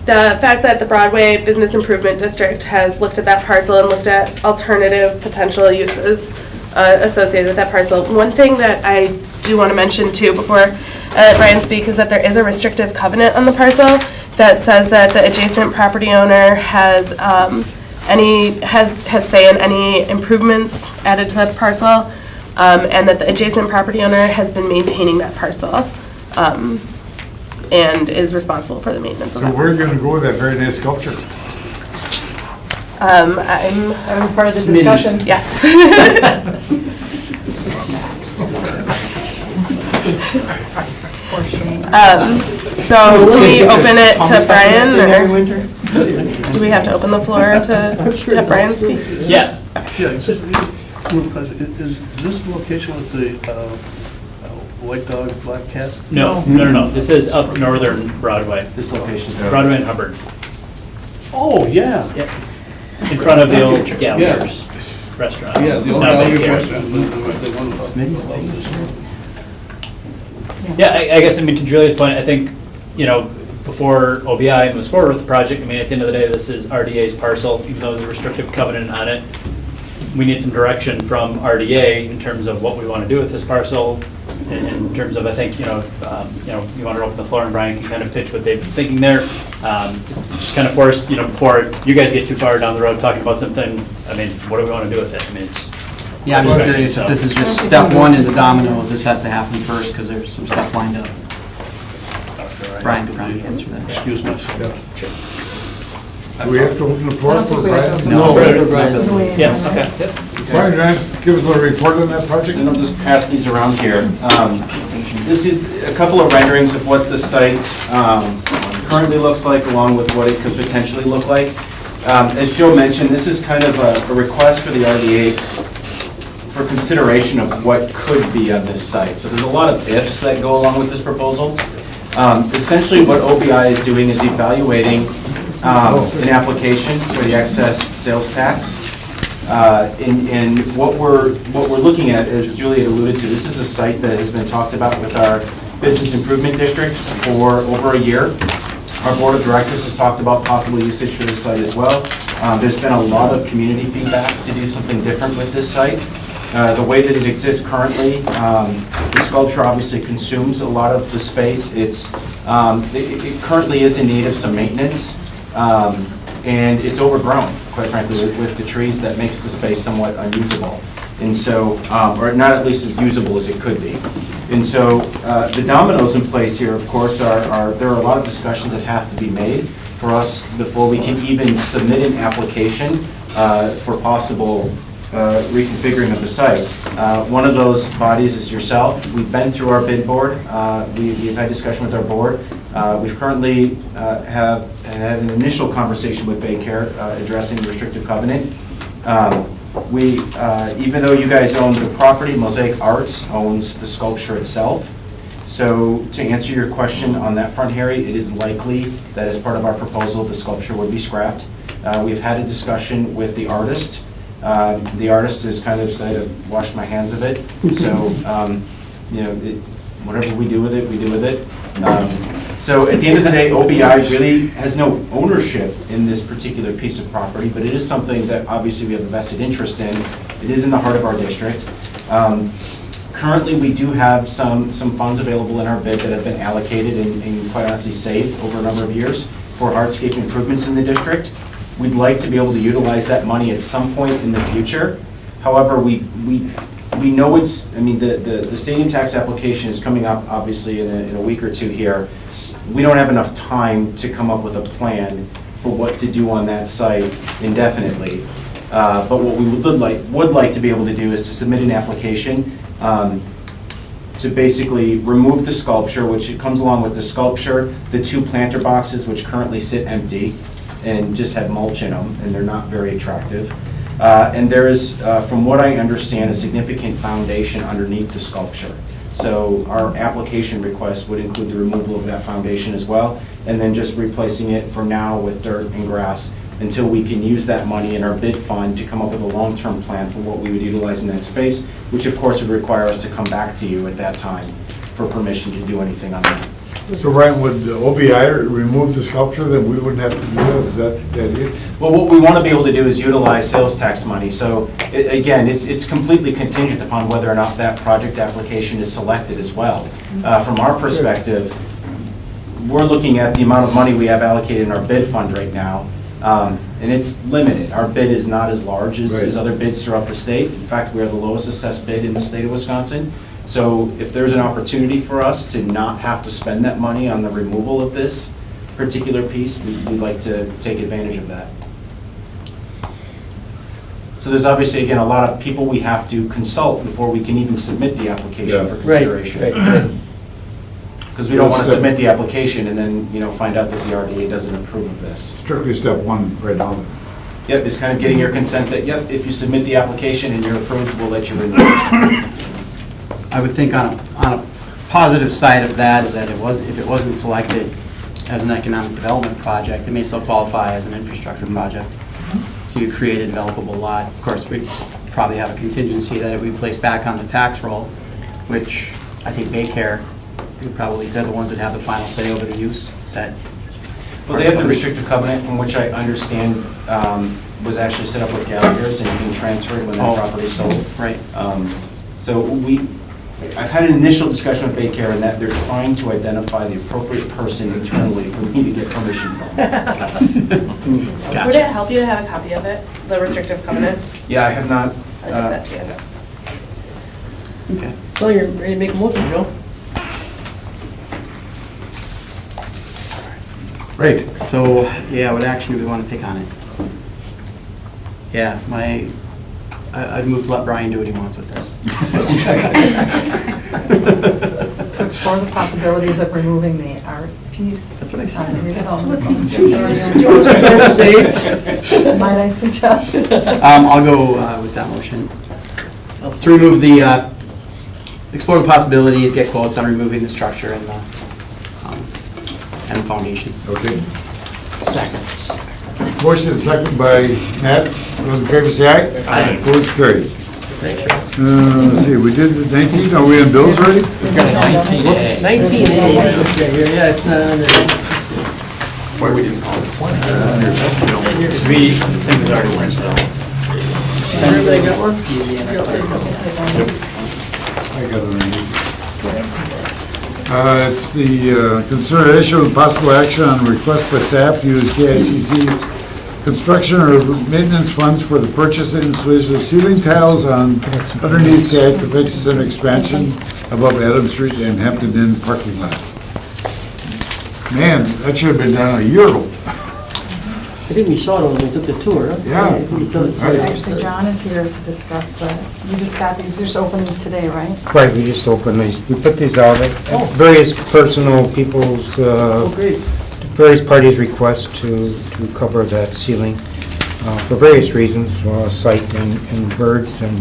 The fact that the Broadway Business Improvement District has looked at that parcel and looked at alternative potential uses associated with that parcel. One thing that I do want to mention too before Brian speaks is that there is a restrictive covenant on the parcel that says that the adjacent property owner has say in any improvements added to the parcel, and that the adjacent property owner has been maintaining that parcel. And is responsible for the maintenance of So that. where are you gonna go with that very nice sculpture? I'm part of the Smitty's. discussion. yes. So will we open it to Brian, or do we have to open the floor to have Brian speak? Yeah. Yeah, is this the location with the white dog, black cat? No. This is up northern Broadway. This location. Broadway and Hubbard. Oh, yeah. Yep. In front of the old Gallagher's restaurant. Yeah, the old Now Gallagher's daycare. restaurant. Yeah, I guess, I mean, to Julia's point, I think, before OBI moves forward with the project, I mean, at the end of the day, this is RDA's parcel, even though there's a restrictive covenant on it. We need some direction from RDA in terms of what we want to do with this parcel, in terms of, I think, you want to open the floor and Brian can kind of pitch what they've been thinking there. Just kind of forced, before you guys get too far down the road talking about something, I mean, what do we want to do with it? I mean, it's. Yeah, I'm just curious if this is just step one in the dominoes, this has to happen first, because there's some stuff lined up. Brian could probably answer that. Excuse myself. Do we have to open the floor for Brian? No, For Brian. Yes, okay. Brian, give us a little report on that project? And I'll just pass these around here. This is a couple of renderings of what the site currently looks like, along with what it could potentially look like. As Joe mentioned, this is kind of a request for the RDA for consideration of what could be on this site. So there's a lot of ifs that go along with this proposal. Essentially, what OBI is doing is evaluating an application for the excess sales tax. And what we're looking at, as Julia alluded to, this is a site that has been talked about with our Business Improvement District for over a year. Our Board of Directors has talked about possible usage for this site as well. There's been a lot of community feedback to do something different with this site. The way that it exists currently, the sculpture obviously consumes a lot of the space. It currently is in need of some maintenance, and it's overgrown, quite frankly, with the trees that makes the space somewhat unusable. And so, or not at least as usable as it could be. And so, the dominoes in place here, of course, there are a lot of discussions that have to be made for us before we can even submit an application for possible reconfiguring of the site. One of those bodies is yourself. We've been through our bid board. We've had discussion with our board. We've currently have had an initial conversation with Baycare addressing the restrictive covenant. Even though you guys own the property, Mosaic Arts owns the sculpture itself. So to answer your question on that front, Harry, it is likely that as part of our proposal, the sculpture would be scrapped. We've had a discussion with the artist. The artist has kind of said, I've washed my hands of it. So, whatever we do with it, we do with it. So at the end of the day, OBI really has no ownership in this particular piece of property, but it is something that obviously we have a vested interest in. It is in the heart of our district. Currently, we do have some funds available in our bid that have been allocated and quite honestly saved over a number of years for hardscape improvements in the district. We'd like to be able to utilize that money at some point in the future. However, we know the stadium tax application is coming up obviously in a week or two here. We don't have enough time to come up with a plan for what to do on that site indefinitely. But what we would like to be able to do is to submit an application to basically remove the sculpture, which it comes along with the sculpture, the 2 planter boxes which currently sit empty and just have mulch in them, and they're not very attractive. And there is, from what I understand, a significant foundation underneath the sculpture. So our application request would include the removal of that foundation as well, and then just replacing it for now with dirt and grass until we can use that money in our bid fund to come up with a long-term plan for what we would utilize in that space, which of course would require us to come back to you at that time for permission to do anything on that. So Ryan, would OBI remove the sculpture, then we wouldn't have to do that? Is that the idea? Well, what we want to be able to do is utilize sales tax money. So again, it's completely contingent upon whether or not that project application is selected as well. From our perspective, we're looking at the amount of money we have allocated in our bid fund right now, and it's limited. Our bid is not as large as other bids throughout the state. In fact, we are the lowest assessed bid in the state of Wisconsin. So if there's an opportunity for us to not have to spend that money on the removal of this particular piece, we'd like to take advantage of that. So there's obviously, again, a lot of people we have to consult before we can even submit the application for consideration. Because we don't want to submit the application and then, find out that the RDA doesn't approve of this. Strictly step 1 right now. Yep, it's kind of getting your consent that, yep, if you submit the application and you're approved, we'll let you renew it. I would think on a positive side of that is that if it wasn't selected as an economic development project, it may still qualify as an infrastructure project to create a developable lot. Of course, we'd probably have a contingency that it would be placed back on the tax roll, which I think Baycare would probably, they're the ones that have the final say over the use. Is that? Well, they have the restrictive covenant, from which I understand was actually set up with Gallagher's and being transferred when that property sold. Right. So I've had an initial discussion with Baycare and that they're trying to identify the appropriate person internally for me to get permission from. Gotcha. Would it help you to have a copy of it, the restrictive covenant? Yeah, I have not. I'll give that to you. Okay. So you're ready to make a motion, Joe? Great. So, yeah, what action do we want to take on it? Yeah, I'd move to let Brian do what he wants with this. To explore the possibilities of removing the art piece. That's what I said. on the redevelopment. That's Might I suggest? I'll go with that motion. To remove the, explore the possibilities, get quotes on removing the structure and the foundation. Okay. Second. Motion and second by Matt. Those in favor say aye. Aye. Opposed, carries. Let's see, we did the 19, are we on bills already? We've got 19A. Yeah, it's Why we didn't call it 20? We think it's already went so. everybody got one? I got it underneath. It's the consideration of possible action on request by staff to use KICC construction or maintenance funds for the purchase and installation of ceiling tiles on underneath the Convention Center expansion above Adams Street and Hampton Inn parking lot. Man, that should have been done a year ago. I think we saw it when we took the tour. Huh? Yeah. Actually, John is here to discuss you just got these, you just opened these today, right? Right, we just opened these, we put these out at various personal people's, Great. various parties' requests to cover that ceiling. for various reasons, sight and birds and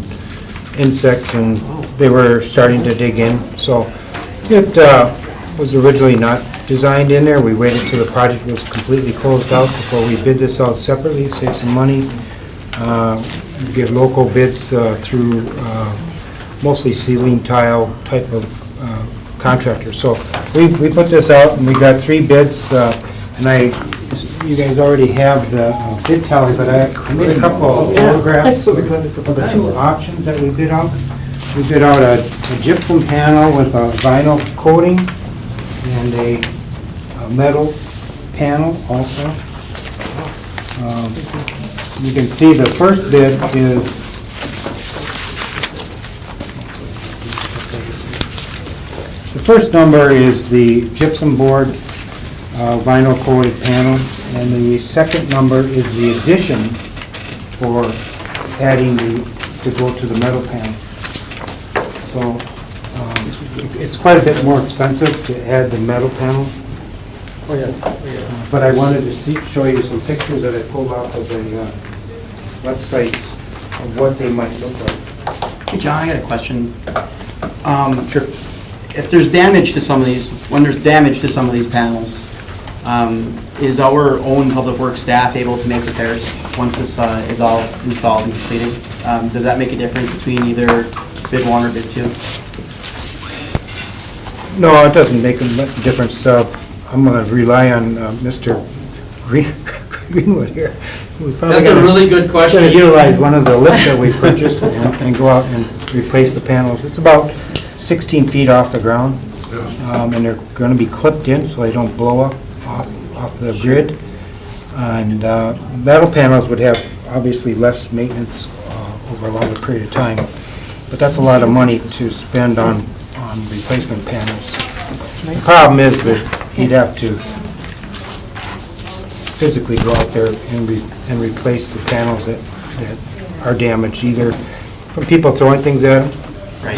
insects, and they were starting to dig in. So it was originally not designed in there. We waited till the project was completely closed out before we bid this out separately, save some money, get local bids through mostly ceiling tile type of contractor. So we put this out and we got 3 bids, and you guys already have the bid tally, but I made a couple of photographs of the 2 options that we bid out. We bid out a gypsum panel with a vinyl coating and a metal panel also. You can see the first bid is the first number is the gypsum board vinyl coated panel, and the second number is the addition for adding to go to the metal panel. So it's quite a bit more expensive to add the metal panel. Oh, yeah. But I wanted to show you some pictures that I pulled off of the websites of what they might look like. Hey, John, I got a question. Sure. If there's damage to some of these, when there's damage to some of these panels, is our own public works staff able to make repairs once this is all installed and completed? Does that make a difference between either bid 1 or bid 2? No, it doesn't make a much difference. I'm going to rely on Mr. Greenwood here. That's a really good question. Going to utilize one of the lifts that we purchased and go out and replace the panels. It's about 16 feet off the ground, and they're going to be clipped in so they don't blow up off the grid. And metal panels would have obviously less maintenance over a longer period of time, but that's a lot of money to spend on replacement panels. The problem is that he'd have to physically go out there and replace the panels that are damaged, either from people throwing things at them,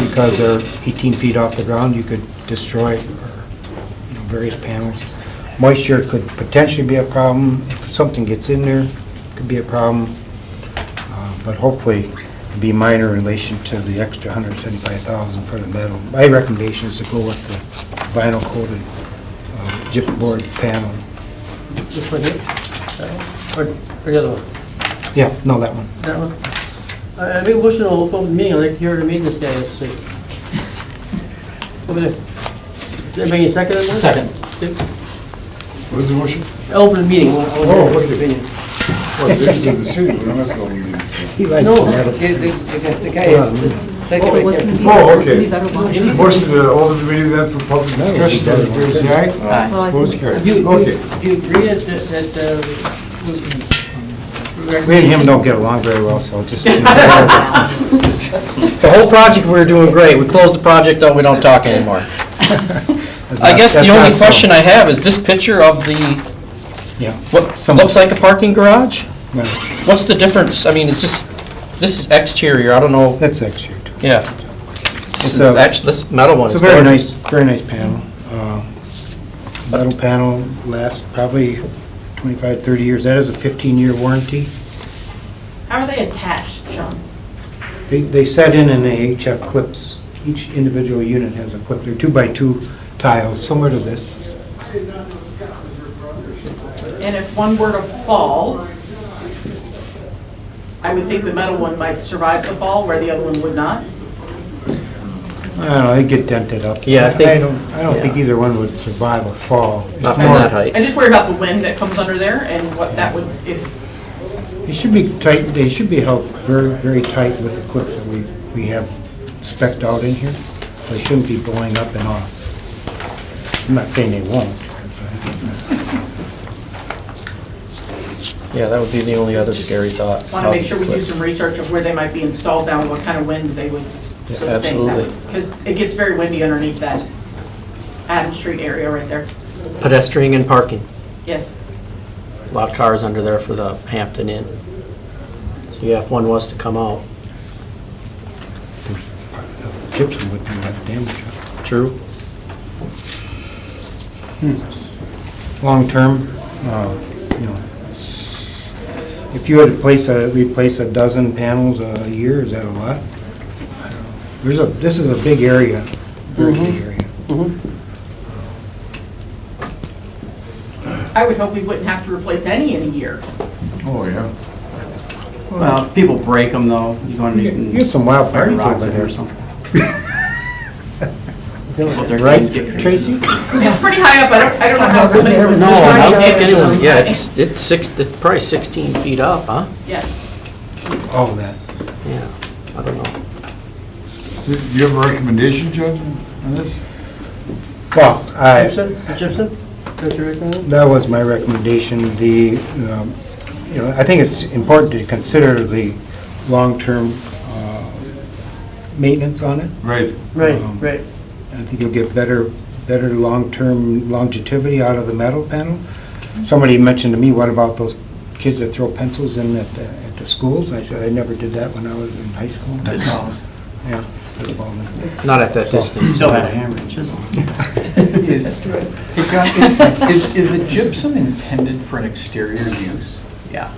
because they're 18 feet off the ground, you could destroy various panels. Moisture could potentially be a problem. If something gets in there, it could be a problem. But hopefully it'd be minor in relation to the extra $175,000 for the metal. My recommendation is to go with the vinyl coated gypboard panel. This one here? Or the other one? Yeah, no, that one. That one? I make a motion to open the meeting. I'd like to hear the maintenance guy say. Over there. Is everybody get a second on that? Second. What is the motion? Open the meeting. Oh, What's your opinion? Well, this is the city, we don't have to go to the meeting. He likes No, the metal. the guy, second right What's gonna there. be Oh, better, what's gonna okay. be better lunch? Motion to open the meeting then for public discussion, all in favor, say aye. Aye. Well, I Opposed, think- carried. Okay. Do you agree that, We and him don't get along very well, so just. The whole project, we were doing great. We closed the project out, we don't talk anymore. I guess the only question I have is this picture of the, Yeah. what looks like a parking garage? Yeah. What's the difference? I mean, it's just, this is exterior, I don't know, That's extra. yeah. It's This metal one It's is a very gorgeous. very nice panel. Metal panel lasts probably 25, 30 years. That is a 15-year warranty. How are they attached, Sean? They set in and they each have clips. Each individual unit has a clip. They're 2x2 tiles, similar to this. And if one were to fall, I would think the metal one might survive the fall, where the other one would not? I don't know, they get dented up. Yeah, I think- I don't think either one would survive a fall. It's Not from more- that height. I just worry about the wind that comes under there and what that would, if, They should be tight, they should be held very, very tight with the clips that we have spec'd out in here. They shouldn't be blowing up and off. I'm not saying they won't. 'Cause I think yeah, that would be the only other scary thought. Want to make sure we do some research of where they might be installed down, what kind of wind they would sustain. absolutely. Because it gets very windy underneath that Adams Street area right there. Pedestrian and parking. Yes. A lot of cars under there for the Hampton Inn. So yeah, if one was to come out. gypsum would be less damage. True. Long-term, if you had to replace a dozen panels a year, is that a lot? I don't know. This is a big area, very big area. I would hope we wouldn't have to replace any in a year. Oh, yeah. Well, if people break them though, you go underneath and You have some wildfires rocks over in it there. or something. Well, their Right, kids get crazy. Tracy? It's pretty high up, I don't know how somebody would. No, I don't think describe it. anyone, yeah, it's probably 16 feet up, huh? Yeah. All of that. Yeah, I don't know. Do you have a recommendation, Judge, on this? Well, Gypsum? That's your recommendation? that was my recommendation. I think it's important to consider the long-term maintenance on it. Right. Right, Um, right. I think you'll get better long-term longevity out of the metal panel. Somebody mentioned to me, what about those kids that throw pencils in at the schools? I said, I never did that when I was in high school. Yeah, spitballing. Not at that So- distance. Still had a hammer and chisel. Hey, John, is the gypsum intended for an exterior use? Yeah.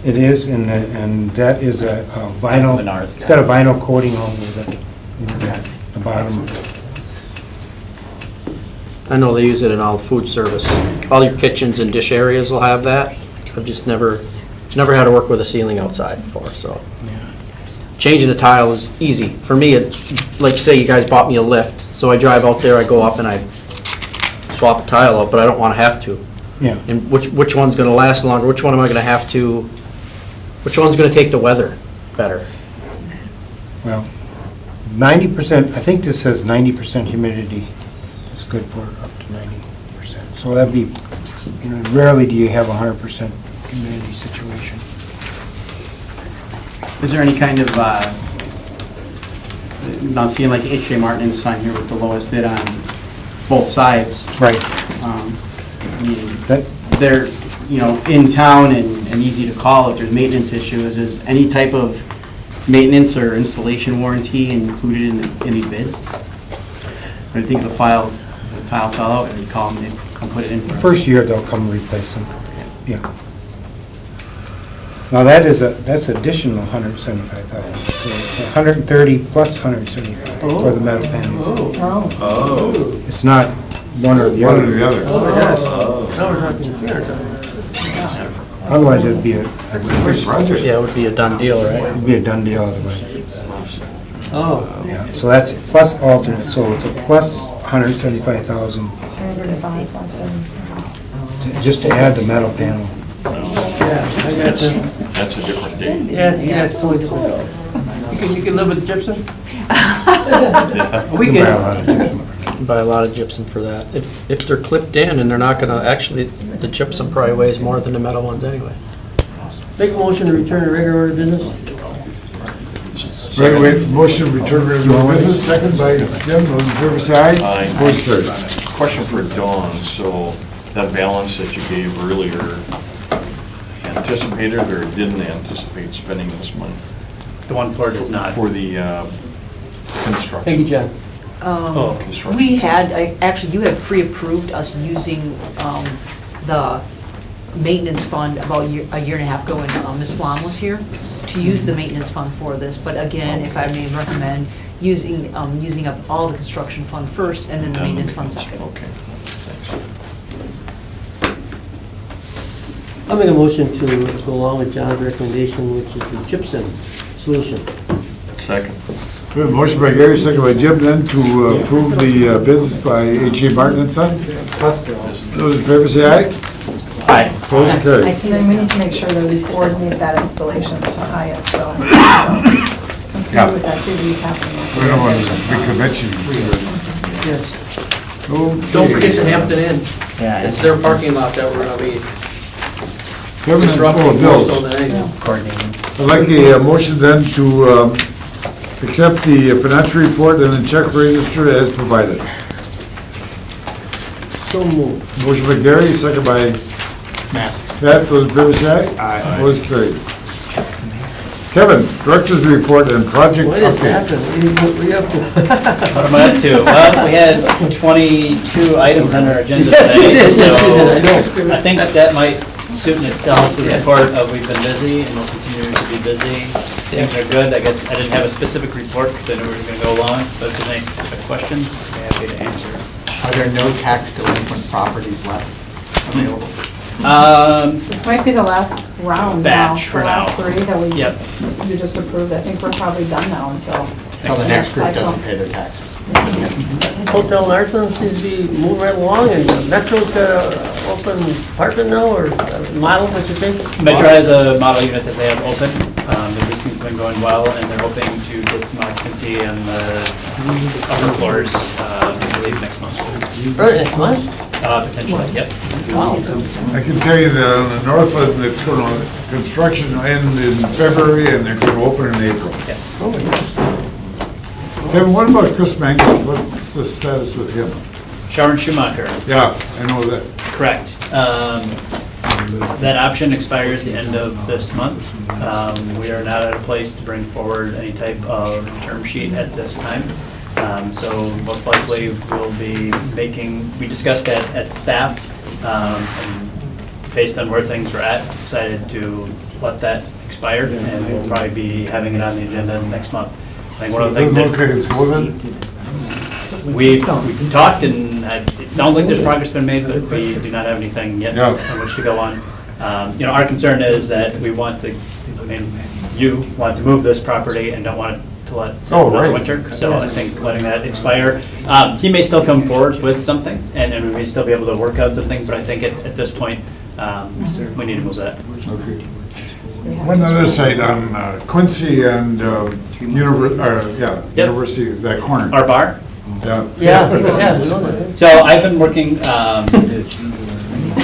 It is, and that is a vinyl, Menards it's got a vinyl coating on with it, the bottom. I know they use it in all food service. All your kitchens and dish areas will have that. I've just never had to work with a ceiling outside before, so. Changing a tile is easy. For me, like say you guys bought me a lift, so I drive out there, I go up and I swap a tile out, but I don't want to have to. Yeah. And which one's gonna last longer? Which one am I gonna have to, which one's gonna take the weather better? Well, 90%, I think this says 90% humidity is good for up to 90%. So that'd be, rarely do you have a 100% humidity situation. Is there any kind of, not seeing like H.J. Martin's sign here with the lowest bid on both sides. Right. I mean, they're, in town and easy to call if there's maintenance issues. Is any type of maintenance or installation warranty included in these bids? Or do you think the tile fell out and you call them, they come put it in for us? First year, they'll come replace them. Yeah. Now, that's additional 175,000. So it's 130 plus 175 for the metal panel. Oh. It's not one or the One or other. the other. Now we're talking here. Otherwise, it'd be a Big project. Yeah, it would be a done deal, right? it'd be a done deal otherwise. Oh. Yeah, so that's plus alternate, so it's a plus 175,000 just to add the metal panel. Yeah, I got you. That's a different day. Yeah, it's totally different. You can live with gypsum? We You can buy a lot of gypsum. Buy a lot of gypsum for that. If they're clipped in and they're not gonna, actually, the gypsum probably weighs more than the metal ones anyway. Make a motion to return to regular order business. Motion to return to regular business, second by Jim, those in favor say aye. Aye. Motion carries. Question for Dawn, so that balance that you gave earlier, anticipated or didn't anticipate spending this money? The one floor does not. For the construction? Thank you, Jen. Construction. We actually, you had pre-approved us using the maintenance fund about a year and a half ago when Ms. Flom was here, to use the maintenance fund for this. But again, if I may recommend, using up all the construction fund first and then the maintenance fund second. Okay, thanks. I'll make a motion to go along with John's recommendation, which is the gypsum solution. Second. We have a motion by Gary, second by Jim, then to approve the bids by H.J. Martin and Son. Those in favor say aye. Aye. Motion carries. And then we need to make sure that we coordinate that installation to Hyatt, so. Yeah. With activities happening. We don't want to be convention. Yes. Okay. Don't forget the Hampton Inn. Yeah. It's their parking lot that we're gonna be Kevin, disrupting more so than anything. Coordinating. I'd like a motion then to accept the financial report and the check register as provided. So moved. Motion by Gary, second by Matt. Pat, those in favor say aye. Aye. Motion carried. Kevin, Director's Report and Project What is Update. happening? What are you up to? What am I up to? Well, we had 22 items on our agenda Yes, you today, did, yes, you did, I know. so I think that might suit in itself the report of we've been busy and we'll continue to be busy. Things are good. I guess I didn't have a specific report because I knew we were going to go long, but if there's any specific questions, I'm happy to answer. Are there no tax delinquent properties left available? This might be the last round now, Batch for the last now. 3 that we Yep. you just approved. I think we're probably done now until. So the next group cycle. doesn't pay their taxes. Hotel Larson seems to be moving right along, and Metro's got a open apartment now, or model, what you think? Metro has a model unit that they have open. The leasing's been going well, and they're hoping to get some occupancy on the upper floors, I believe, next month. Right, next month? Potentially, yep. I can tell you that on the north end, it's going to, construction will end in February and they're going to open in April. Yes. Kevin, what about Chris Mangus? What's the status with him? Sharon Schumacher. Yeah, I know that. Correct. That option expires the end of this month. We are not at a place to bring forward any type of term sheet at this time. So most likely we'll be we discussed that at staff, and based on where things were at, decided to let that expire, and we'll probably be having it on the agenda next month. I think one of the things Doesn't look like it's going then? we've talked, and it sounds like there's progress been made, but we do not have anything yet Yeah. on which to go on. Our concern is that we want to, you want to move this property and don't want it to let it sit Oh, another right. winter. So I think letting that expire, he may still come forward with something, and we may still be able to work out some things, but I think at this point, we need to move that. Okay. One other site on Quincy and University, that corner. Our bar? Yeah. Yeah. So I've been working, 2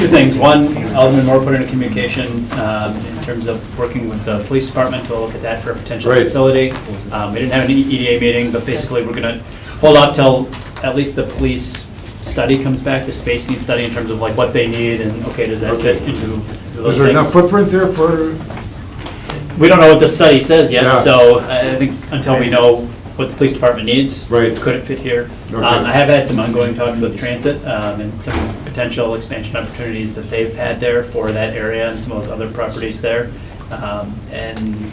things. One, Alderman Moore put in a communication in terms of working with the police department to look at that for a potential Right. facility. We didn't have an EDA meeting, but basically we're going to hold off till at least the police study comes back, the space needs study in terms of like what they need and, okay, does that fit into those Is there enough things? footprint there for, We don't know what the study says Yeah. yet, so I think until we know what the police department needs, Right. could it fit here? Okay. I have had some ongoing talks with transit and some potential expansion opportunities that they've had there for that area and some of those other properties there. And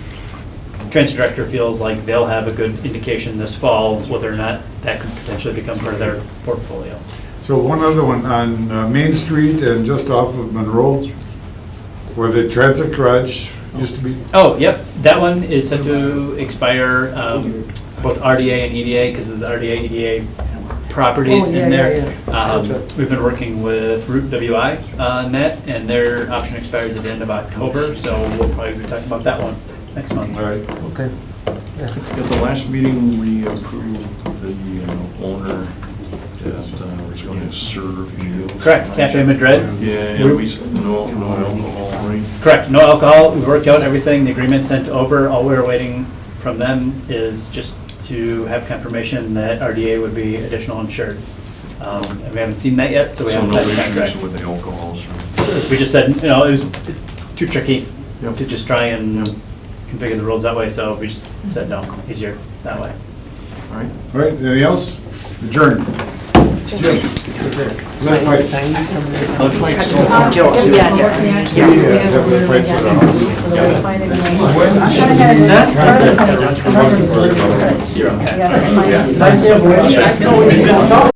transit director feels like they'll have a good indication this fall whether or not that could potentially become part of their portfolio. so one other one on Main Street and just off of Monroe, where the transit garage used to be? Oh, yep, that one is set to expire, both RDA and EDA, because of the RDA, EDA properties Oh, yeah, in there. yeah, yeah. Gotcha. We've been working with Root WI on that, and their option expires at the end of October, so we'll probably be talking about that one next month. All right. Okay. At the last meeting, we approved the owner that was going to serve meals. Correct, Cafe Madrid? Yeah, and we said no alcohol, right? Correct, no alcohol, we worked out everything, the agreement sent over, all we're waiting from them is just to have confirmation that RDA would be additional insured. And we haven't seen that yet, so we So haven't no signed the issues contract. with the alcohol, so. We just said, it was too tricky to just try and configure the rules that way, so we just said no, easier that way. All right, anything else? Adjourn. Jim? Lead pipes. Yeah, When? yeah.